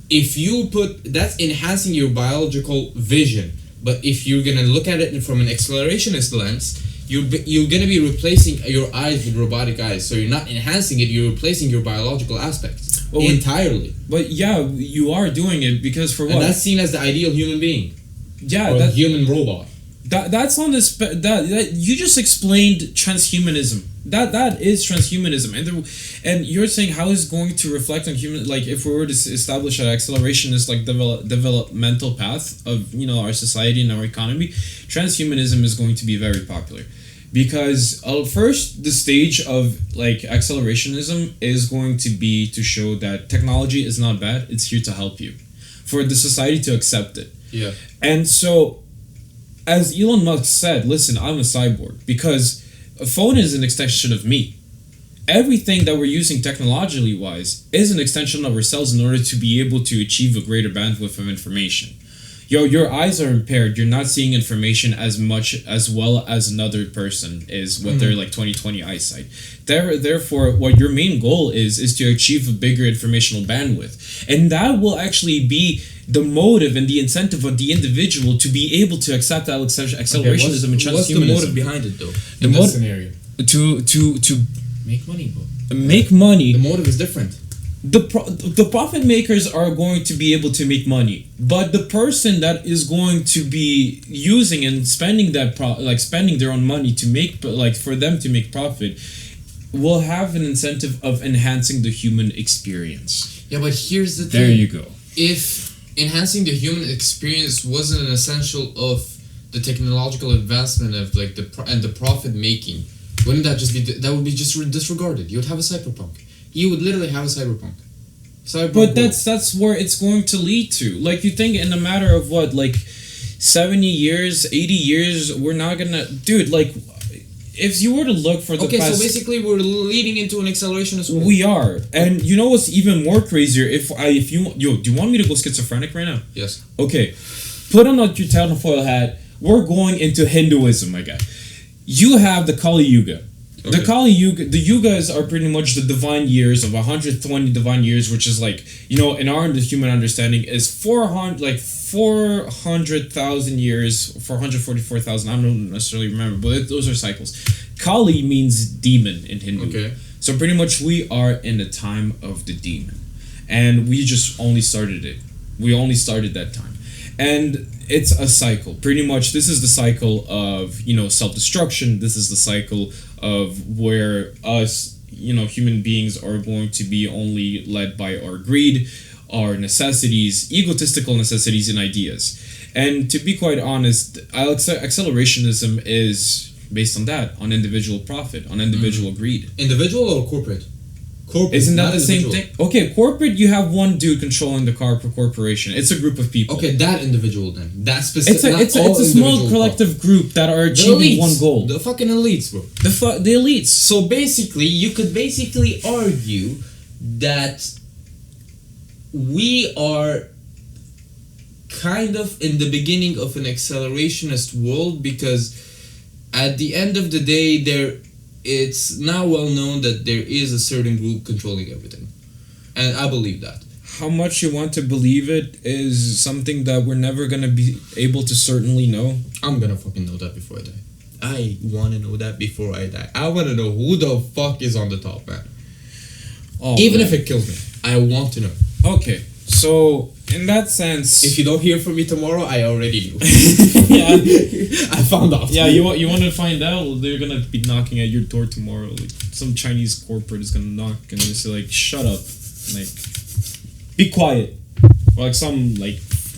If you that's enhancing your biological vision. But if you're gonna look at it from an accelerationist lens, you're gonna be replacing your eyes with robotic eyes. So you're not enhancing it. You're replacing your biological aspects entirely. But yeah, you are doing it because for what? And that's seen as the ideal human being. Yeah, or human robot. That's on this. That you just explained transhumanism. That is transhumanism, and you're saying how is it going to reflect on human? Like, if we were to establish an accelerationist, like, developmental path of our society and our economy, transhumanism is going to be very popular, because first the stage of, like, accelerationism is going to be to show that technology is not bad; it's here to help you, for the society to accept it. Yeah, and so, as Elon Musk said, listen, I'm a cyborg because a phone is an extension of me. Everything that we're using technologically wise is an extension of ourselves in order to be able to achieve a greater bandwidth of information. Your eyes are impaired. You're not seeing information as well as another person is with their, like, 20/20 eyesight. Therefore, what your main goal is to achieve a bigger informational bandwidth, and that will actually be the motive and the incentive of the individual to be able to accept that accelerationism and transhumanism. What's the motive behind it, though? In this scenario, to make money, bro. Make money. The motive is different. the profit makers are going to be able to make money, but the person that is going to be using and spending spending their own money to make for them to make profit will have an incentive of enhancing the human experience. Yeah, but here's the thing. There you go. If enhancing the human experience wasn't an essential of the technological advancement of the profit making, wouldn't that just be that would be just disregarded? You would have a cyberpunk. You would literally have a cyberpunk. But that's where it's going to lead to. Like, you think in a matter of what, 70 years, 80 years, we're not gonna, dude. If you were to look for the past, so basically we're leading into an accelerationist world. We are, and you know what's even more crazier? If you do you want me to go schizophrenic right now? Yes. Okay, put on your tinfoil hat. We're going into Hinduism, my guy. You have the Kali Yuga. Okay. The Kali Yuga, the Yugas are pretty much the divine years of 120 divine years, which is in our human understanding is 400,000 years, 444,000. I don't necessarily remember, but those are cycles. Kali means demon in Hindu. Okay. So pretty much we are in the time of the demon, and we just only started it. We only started that time, and it's a cycle. Pretty much, this is the cycle of self-destruction. This is the cycle of where us, human beings are going to be only led by our greed, our necessities, egotistical necessities and ideas. And to be quite honest, accelerationism is based on that, on individual profit, on individual greed. Individual or corporate? Corporate. Isn't that the same thing? Okay, corporate, you have one dude controlling the corporation. It's a group of people. Okay, that individual then. That specific. It's a small collective group that are achieving one goal. The fucking elites, bro. The elites. So basically, you could argue that we are kind of in the beginning of an accelerationist world, because at the end of the day, it's now well known that there is a certain group controlling everything. And I believe that. How much you want to believe it is something that we're never going to be able to certainly know. I'm going to fucking know that before I die. I want to know that before I die. I want to know who the fuck is on the top, man. Oh, even if it kills me, I want to know. Okay, so in that sense, if you don't hear from me tomorrow, I already knew. Yeah, I found out. Yeah, you want to find out? They're gonna be knocking at your door tomorrow. Some Chinese corporate is gonna knock and they say shut up, be quiet, or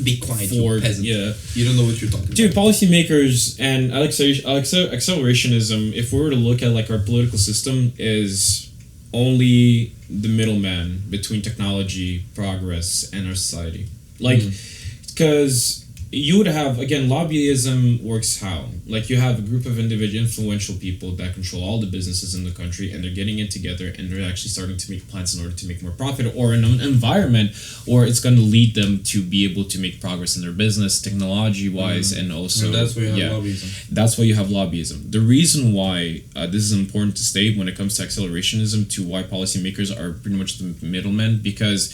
be quiet, Ford, peasant. Yeah, you don't know what you're talking about. Dude, policymakers and accelerationism, if we were to look at our political system, is only the middleman between technology, progress, and our society. Because you would have, again, lobbyism works how? You have a group of influential people that control all the businesses in the country, and they're getting it together, and they're actually starting to make plans in order to make more profit, or in an environment where it's going to lead them to be able to make progress in their business, technology-wise, and also... And that's why you have lobbyism. That's why you have lobbyism. The reason why this is important to state when it comes to accelerationism, to why policymakers are pretty much the middlemen, because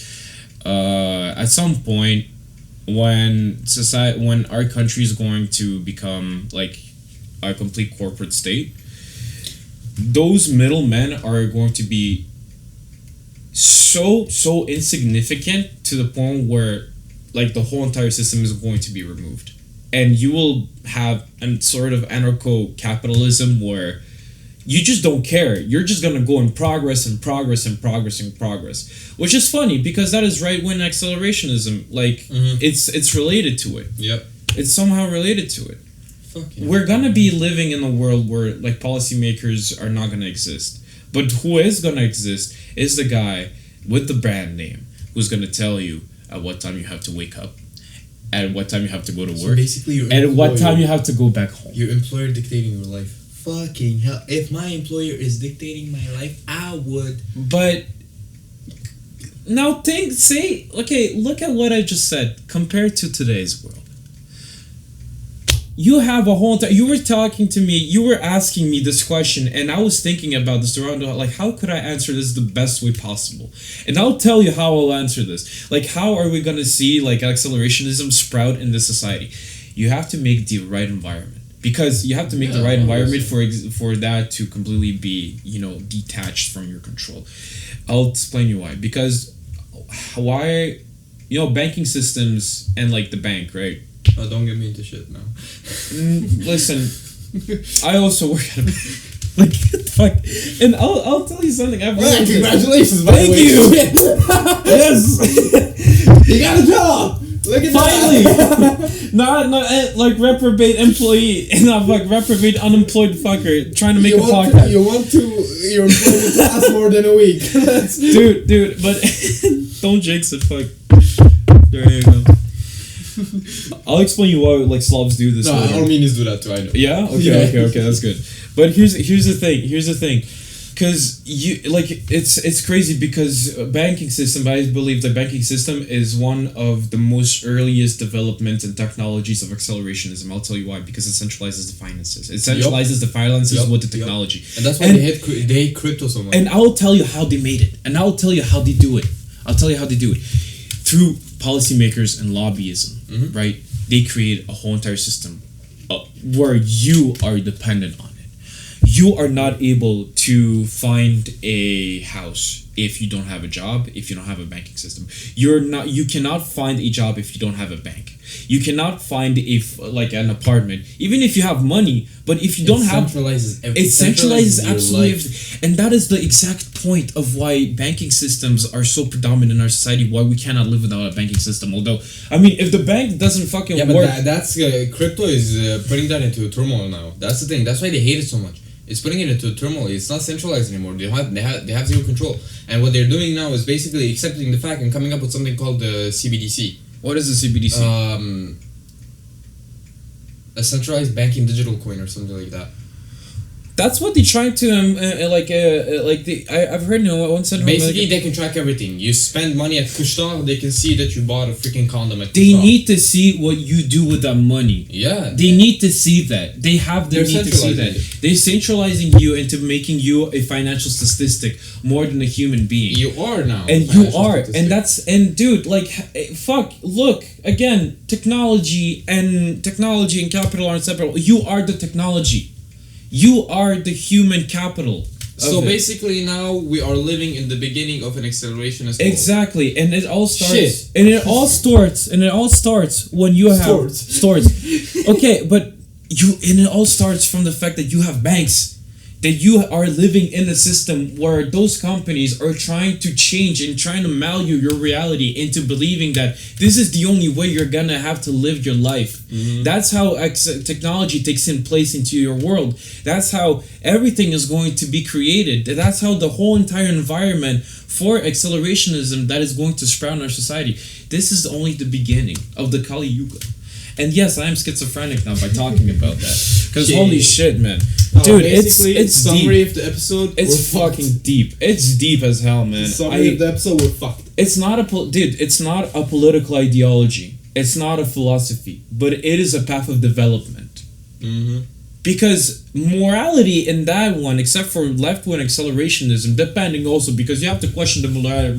at some point, when our country is going to become a complete corporate state, those middlemen are going to be so insignificant to the point where the whole entire system is going to be removed, and you will have a sort of anarcho-capitalism where you just don't care. You're just gonna go in progress, which is funny because that is right-wing accelerationism. It's related to it. Yep. It's somehow related to it. Fucking We're gonna be living in a world where policymakers are not gonna exist, but who is gonna exist is the guy with the brand name who's gonna tell you at what time you have to wake up, at what time you have to go to work, so basically and at what time you have to go back home. Your employer dictating your life. Fucking hell. If my employer is dictating my life, I would. But now look at what I just said compared to today's world. You have a whole you were talking to me, you were asking me this question, and I was thinking about this around how could I answer this the best way possible? And I'll tell you how I'll answer this. How are we gonna see accelerationism sprout in this society? You have to make the right environment. Because you have to make the right environment for that to completely be, detached from your control. I'll explain you why. Because why, banking systems and like the bank, right? Oh, don't get me into shit now. Listen, I also work at a bank. Like, what the fuck? And I'll tell you something. Congratulations, by Thank the way. you. Yes. You got a job. Look at Finally. that. not like reprobate employee, not like reprobate unemployed fucker trying to make a podcast. Your employment to last more than a week. dude, but don't jinx it. Fuck. There you go. I'll explain you why like Slavs do this. No, Armenians do that too. I know. Yeah. Okay. That's good. But here's the thing. Because it's crazy because banking system, I believe the banking system is one of the most earliest developments and technologies of accelerationism. I'll tell you why. Because it centralizes the finances. It centralizes the finances with the technology. And that's why they hate crypto so much. And I'll tell you how they made it. And I'll tell you how they do it. Through policymakers and lobbyism, right? They create a whole entire system where you are dependent on it. You are not able to find a house if you don't have a job, if you don't have a banking system. You cannot find a job if you don't have a bank. You cannot find an apartment, even if you have money, but if you don't have... It centralizes absolutely everything. And that is the exact point of why banking systems are so predominant in our society, why we cannot live without a banking system. Although, I mean, if the bank doesn't fucking work... But that's... crypto is putting that into turmoil now. That's the thing. That's why they hate it so much. It's putting it into turmoil. It's not centralized anymore. They have zero control. And what they're doing now is basically accepting the fact and coming up with something called the CBDC. What is the CBDC? A centralized banking digital coin or something like that. That's what they try to I've heard one central. Basically, they can track everything. You spend money at Kushta, they can see that you bought a freaking condom at Kushta. They need to see what you do with that money. Yeah. They need to see that. They have the need to see that. They're centralizing you into making you a financial statistic more than a human being. You are now. And you are. And dude, fuck, look, again, technology and capital are inseparable. You are the technology. You are the human capital. So basically now we are living in the beginning of an accelerationist world. Exactly. And it all starts it all starts when you have stores. Okay, but it all starts from the fact that you have banks. That you are living in a system where those companies are trying to change and trying to malleate your reality into believing that this is the only way you're gonna have to live your life. Mm-hmm. That's how technology takes in place into your world. That's how everything is going to be created. That's how the whole entire environment for accelerationism that is going to sprout in our society. This is only the beginning of the Kali Yuga. And yes, I am schizophrenic now by talking about that. Because holy shit, man. Dude, it's summary deep. Of the episode. It's fucking deep. It's deep as hell, man. Summary of the episode, we're fucked. It's not it's not a political ideology. It's not a philosophy. But it is a path of development. Mm-hmm. Because morality in that one, except for left-wing accelerationism, depending also, because you have to question the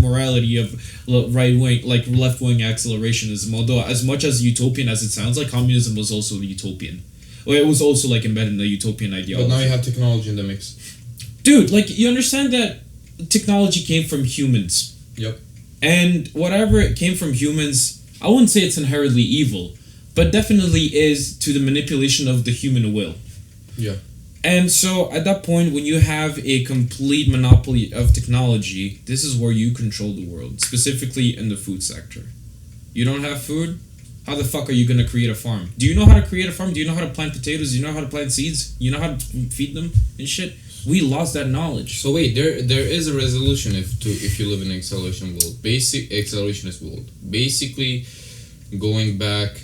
morality of right-wing, like left-wing accelerationism. Although, as much as utopian as it sounds, like communism was also utopian. Or it was also like embedded in the utopian ideology. But now you have technology in the mix. Dude, you understand that technology came from humans. Yep. And whatever it came from humans, I wouldn't say it's inherently evil, but definitely is to the manipulation of the human will. Yeah. And so at that point, when you have a complete monopoly of technology, this is where you control the world, specifically in the food sector. You don't have food? How the fuck are you going to create a farm? Do you know how to create a farm? Do you know how to plant potatoes? Do you know how to plant seeds? You know how to feed them and shit? We lost that knowledge. So wait, there is a resolution if you live in an accelerationist world. Basically, going back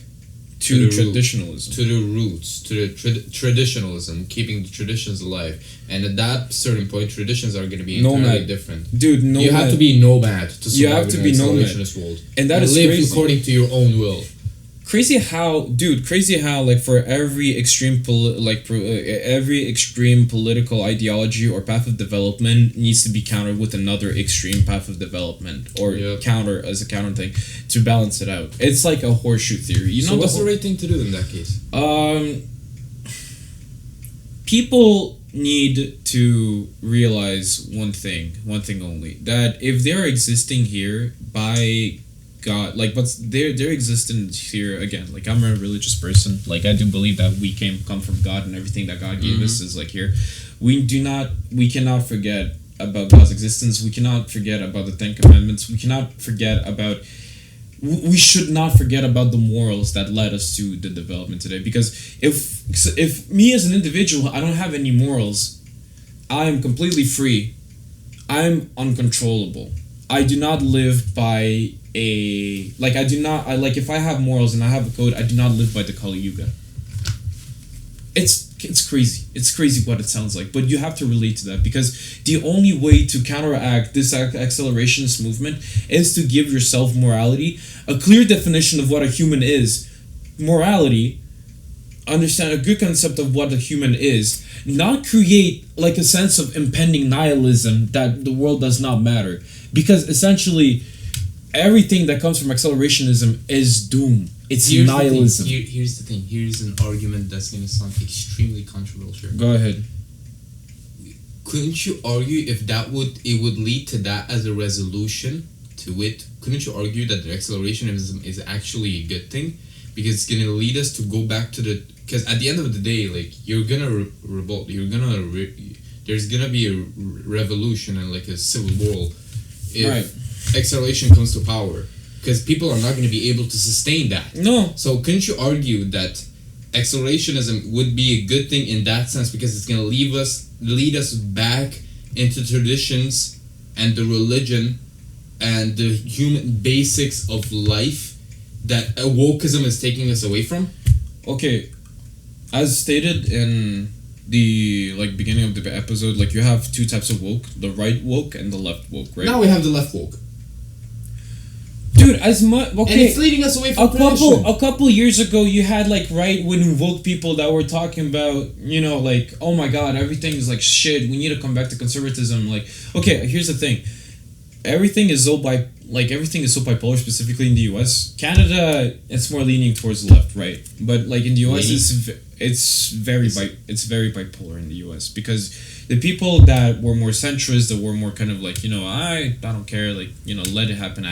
to traditionalism. To the roots, to the traditionalism, keeping the traditions alive. And at that certain point, traditions are going to be entirely different. Dude, nomad. You have to be nomad to survive you have to in be an nomad. accelerationist world. And that is live crazy. According to your own will. Crazy how for every extreme every extreme political ideology or path of development needs to be countered with another extreme path of development or counter as a counter thing to balance it out. It's like a horseshoe theory. What's the right thing to do in that case? People need to realize one thing only, that if they're existing here by God, like, but their existence here, again, like, I'm a religious person, like, I do believe that we come from God, and everything that God gave us is like here. We cannot forget about God's existence. We cannot forget about the Ten Commandments. We cannot forget about. We should not forget about the morals that led us to the development today. Because if me as an individual, I don't have any morals, I am completely free. I'm uncontrollable. I do not live by if I have morals and I have a code, I do not live by the Kali Yuga. It's crazy. It's crazy what it sounds like, but you have to relate to that, because the only way to counteract this accelerationist movement is to give yourself morality, a clear definition of what a human is. Morality, understand a good concept of what a human is, not create like a sense of impending nihilism that the world does not matter, because essentially everything that comes from accelerationism is doom. It's nihilism. Here's the thing. Here's an argument that's going to sound extremely controversial. Go ahead. Couldn't you argue if it would lead to that as a resolution to it? Couldn't you argue that the accelerationism is actually a good thing, because it's going to lead us to go back to the? Because at the end of the day, like, you're gonna revolt. There's gonna be a revolution and like a civil war if acceleration comes to power. Because people are not going to be able to sustain that. No. So couldn't you argue that accelerationism would be a good thing in that sense, because it's going to lead us back into traditions and the religion and the human basics of life that wokeism is taking us away from? Okay, as stated in the beginning of the episode, like, you have two types of woke: the right woke and the left woke, right? Now we have the left woke. Dude, as much okay, and it's leading us away from tradition. A couple years ago, you had like right-wing woke people that were talking about, like, oh my god, everything is like shit. We need to come back to conservatism. Like, okay, here's the thing: everything is so bipolar, specifically in the U.S. Canada, it's more leaning towards the left, right? But like in the U.S., it's very bipolar in the U.S. because the people that were more centrist, that were more kind of like, I don't care, like, let it happen.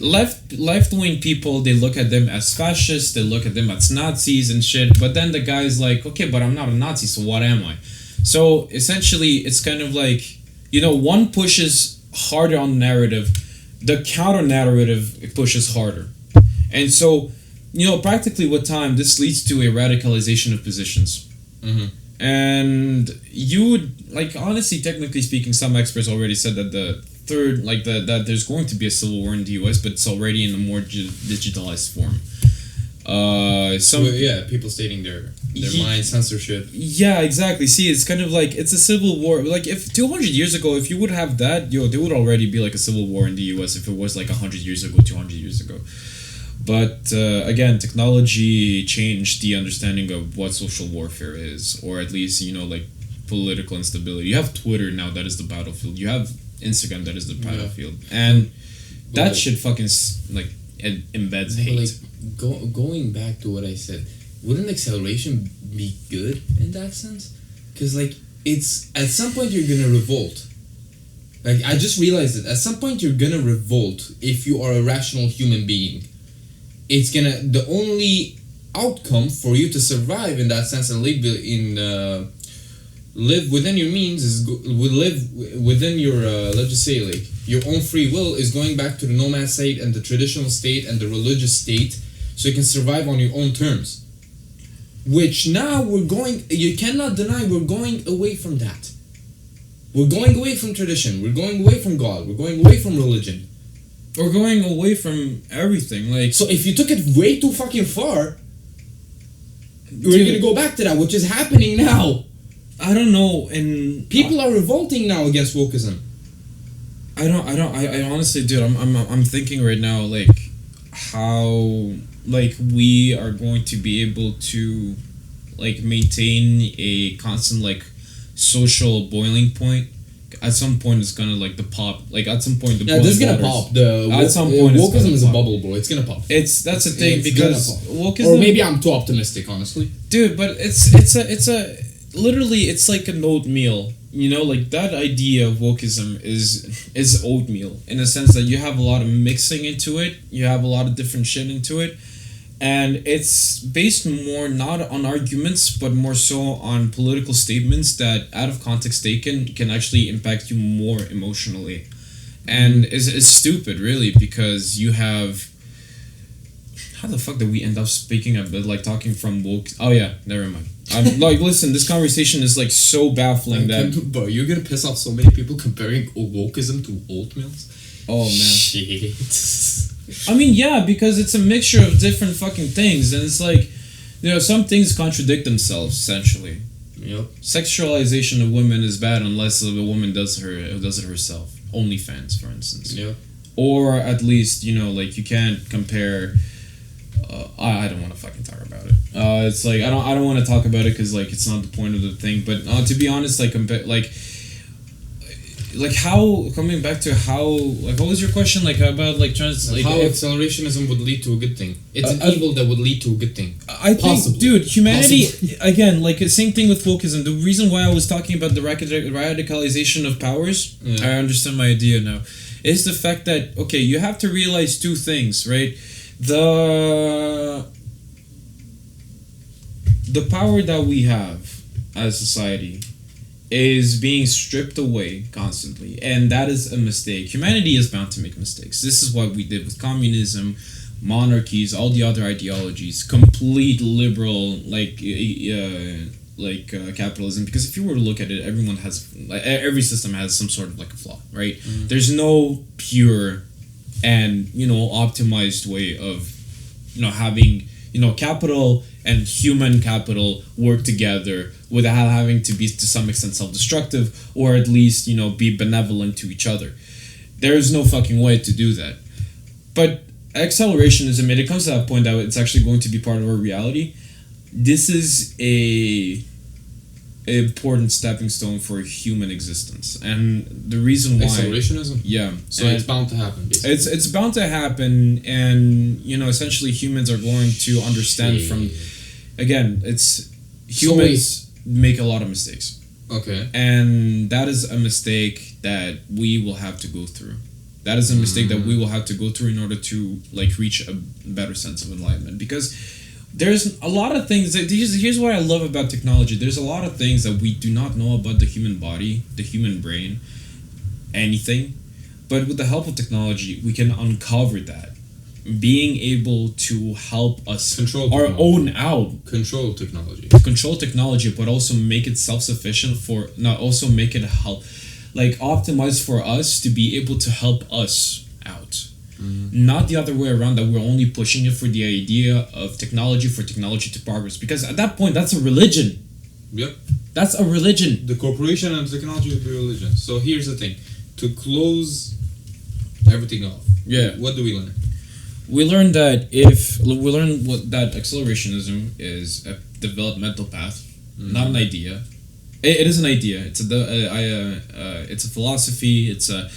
Left-wing people, they look at them as fascists, they look at them as Nazis and shit, but then the guy's like, okay, but I'm not a Nazi, so what am I? So essentially, it's kind of like, one pushes harder on the narrative, the counter-narrative pushes harder. And so, practically with time, this leads to a radicalization of positions. Mm-hmm. And you would, like, honestly, technically speaking, some experts already said that that there's going to be a civil war in the US, but it's already in a more digitalized form. People stating their mind, censorship. Yeah, exactly. See, it's kind of like, it's a civil war. Like, if 200 years ago, if you would have that, there would already be like a civil war in the US if it was like 100 years ago, 200 years ago. But again, technology changed the understanding of what social warfare is, or at least, like, political instability. You have Twitter now that is the battlefield. You have Instagram that is the battlefield. And that shit fucking, like, it embeds hate. Like, going back to what I said, wouldn't acceleration be good in that sense? Because, like, it's, at some point you're gonna revolt. Like, I just realized it. At some point you're gonna revolt if you are a rational human being. It's gonna, the only outcome for you to survive in that sense and live within your means live within your let's just say, like, your own free will is going back to the nomad state and the traditional state and the religious state, so you can survive on your own terms. Which now you cannot deny, we're going away from that. We're going away from tradition. We're going away from God. We're going away from religion. We're going away from everything. Like, so if you took it way too fucking far, we're gonna go back to that, which is happening now. I don't know, and people are revolting now against wokeism. I honestly, dude, I'm thinking right now, like, how, like, we are going to be able to, like, maintain a constant, like, social boiling point. At some point, it's gonna, like, at some point, this is gonna pop. At some point, wokeism is a bubble, bro. It's gonna pop. That's the thing, because wokeism. Or maybe I'm too optimistic, honestly. Dude, but literally, it's like an oatmeal. Like that idea of wokeism is oatmeal in a sense that you have a lot of mixing into it. You have a lot of different shit into it, and it's based more not on arguments but more so on political statements that, out of context taken, can actually impact you more emotionally, and is stupid really, because you have. How the fuck did we end up speaking of like talking from woke? Oh yeah, never mind. I'm like, listen, this conversation is like so baffling that. Bro, you're gonna piss off so many people comparing wokeism to oatmeals. Oh man. Shit. I mean, yeah, because it's a mixture of different fucking things, and it's like, some things contradict themselves essentially. Yep. Sexualization of women is bad unless a woman does it herself. OnlyFans, for instance. Yep. Or at least like you can't compare. I don't want to fucking talk about it. It's like I don't want to talk about it because like it's not the point of the thing. But to be honest, like how, coming back to how, like, what was your question, like about like how accelerationism would lead to a good thing? It's an evil that would lead to a good thing. I think, possibly. Dude, humanity again, like the same thing with wokeism. The reason why I was talking about the radicalization of powers, I understand my idea now, is the fact that you have to realize two things, right? The power that we have as society is being stripped away constantly, and that is a mistake. Humanity is bound to make mistakes. This is what we did with communism, monarchies, all the other ideologies, complete liberal capitalism. Because if you were to look at it, every system has some sort of like a flaw, right? Mm-hmm. There's no pure and optimized way of having capital and human capital work together without having to be to some extent self-destructive, or at least be benevolent to each other. There is no fucking way to do that. But accelerationism, when it comes to that point that it's actually going to be part of our reality, this is a important stepping stone for human existence, and the reason why accelerationism, so it's bound to happen. Basically. It's bound to happen, and essentially humans are going to understand from, again, it's humans make a lot of mistakes. Okay. And that is a mistake that we will have to go through. That is a mistake that we will have to go through in order to reach a better sense of enlightenment, because there's a lot of things that here's what I love about technology. There's a lot of things that we do not know about the human body, the human brain, anything. But with the help of technology, we can uncover that. Being able to help us control our own control technology, but also make it self-sufficient make it help, optimized for us to be able to help us out. Mm-hmm. Not the other way around, that we're only pushing it for the idea of technology for technology to progress, because at that point that's a religion. Yep. That's a religion. The corporation and technology will be religion. So here's the thing. To close everything off. Yeah. What do we learn? We learn that that accelerationism is a developmental path, not an idea. It is an idea. It's a philosophy. It's a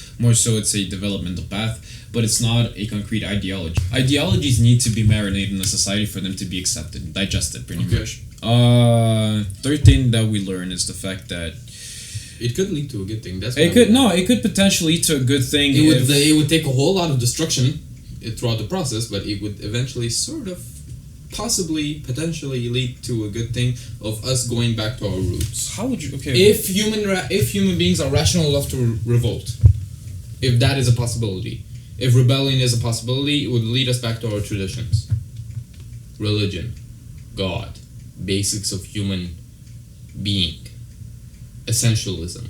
developmental path, but it's not a concrete ideology. Ideologies need to be marinated in a society for them to be accepted, digested, pretty much. Third thing that we learn is the fact that it could lead to a good thing. It could potentially lead to a good thing. It would take a whole lot of destruction throughout the process, but it would eventually potentially lead to a good thing of us going back to our roots. How would you? Okay. If human beings are rational enough to revolt, if that is a possibility, if rebellion is a possibility, it would lead us back to our traditions, religion, God, basics of human being, essentialism.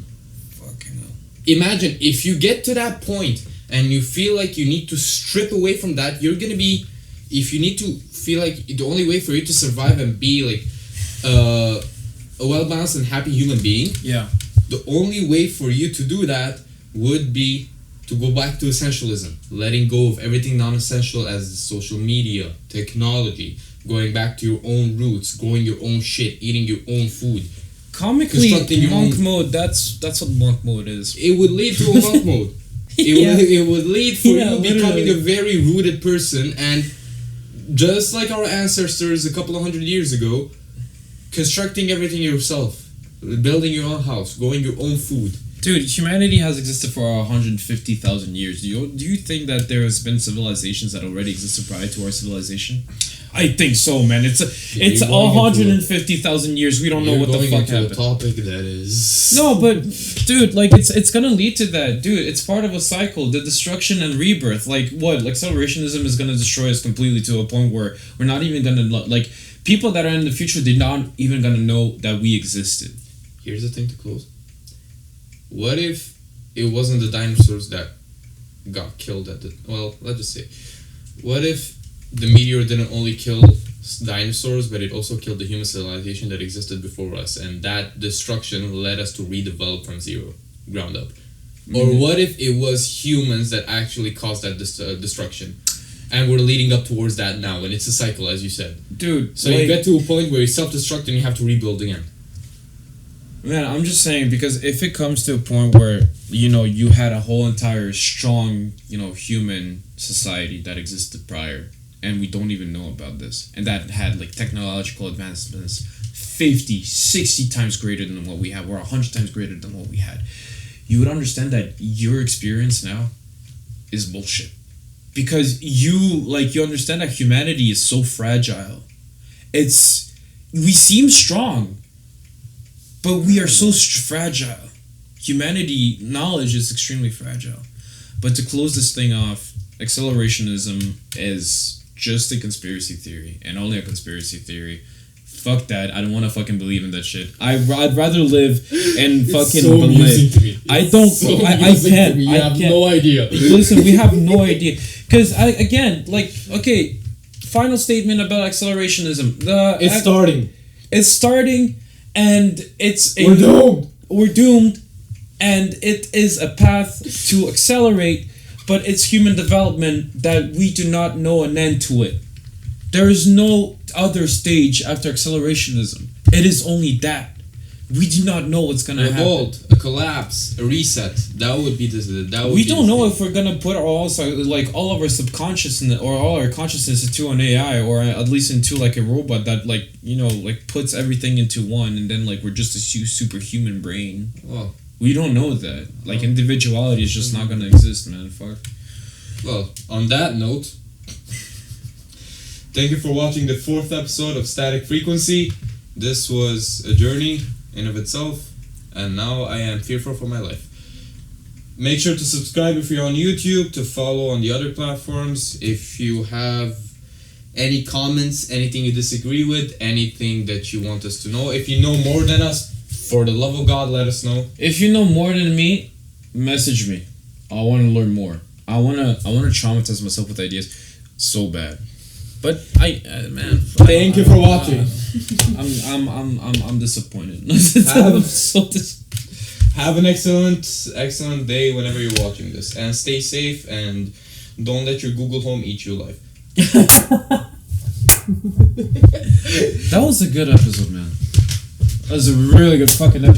Fucking hell. Imagine if you get to that point and you feel like you need to strip away from that, you're gonna be. If you need to feel like the only way for you to survive and be a well-balanced and happy human being, the only way for you to do that would be to go back to essentialism, letting go of everything non-essential as social media, technology, going back to your own roots, growing your own shit, eating your own food. Comically, monk mode, that's what monk mode is. It would lead to a monk mode. It would lead for you becoming a very rooted person, and just like our ancestors a couple of 100 years ago, constructing everything yourself. building your own house, growing your own food. Dude, humanity has existed for 150,000 years. Do you think that there has been civilizations that already existed prior to our civilization? I think so, man. It's 150,000 years. We don't know what the fuck happened. A topic that is no, but dude, like it's gonna lead to that, dude. It's part of a cycle, the destruction and rebirth. Like what? Like accelerationism is gonna destroy us completely to a point where we're not even gonna like people that are in the future. They're not even gonna know that we existed. Here's the thing to close. What if it wasn't the dinosaurs that got killed at the... Well, let's just say. What if the meteor didn't only kill dinosaurs, but it also killed the human civilization that existed before us, and that destruction led us to redevelop from zero, ground up? Mm-hmm. Or what if it was humans that actually caused that destruction? And we're leading up towards that now, and it's a cycle, as you said. Dude, so you get to a point where you self-destruct and you have to rebuild again. Man, I'm just saying, because if it comes to a point where, you had a whole entire strong, human society that existed prior, and we don't even know about this, and that had, like, technological advancements 50, 60 times greater than what we have, or 100 times greater than what we had, you would understand that your experience now is bullshit. Because you understand that humanity is so fragile. We seem strong, but we are so fragile. Humanity, knowledge is extremely fragile. But to close this thing off, accelerationism is just a conspiracy theory, and only a conspiracy theory. Fuck that. I don't want to fucking believe in that shit. I'd rather live and fucking so believe. To me. I don't. So I can't. You have no idea. Listen, we have no idea. Because final statement about accelerationism. It's starting. And we're doomed, and it is a path to accelerate, but it's human development that we do not know an end to it. There is no other stage after accelerationism. It is only that. We do not know what's gonna happen. Revolt, a collapse, a reset. That would be we don't know if we're gonna put all of our subconscious or all our consciousness into an AI, or at least into like a robot that puts everything into one, and then we're just a superhuman brain. Well, we don't know that. Individuality is just not gonna exist, man. Fuck. Well, on that note, thank you for watching the 4th episode of Static Frequency. This was a journey in of itself, and now I am fearful for my life. Make sure to subscribe if you're on YouTube, to follow on the other platforms. If you have any comments, anything you disagree with, anything that you want us to know, if you know more than us, for the love of God, let us know. If you know more than me, message me. I want to learn more. I want to traumatize myself with ideas so bad. But thank you for watching. I'm disappointed. Have an excellent day whenever you're watching this, and stay safe, and don't let your Google Home eat your life. That was a good episode, man. That was a really good fucking episode.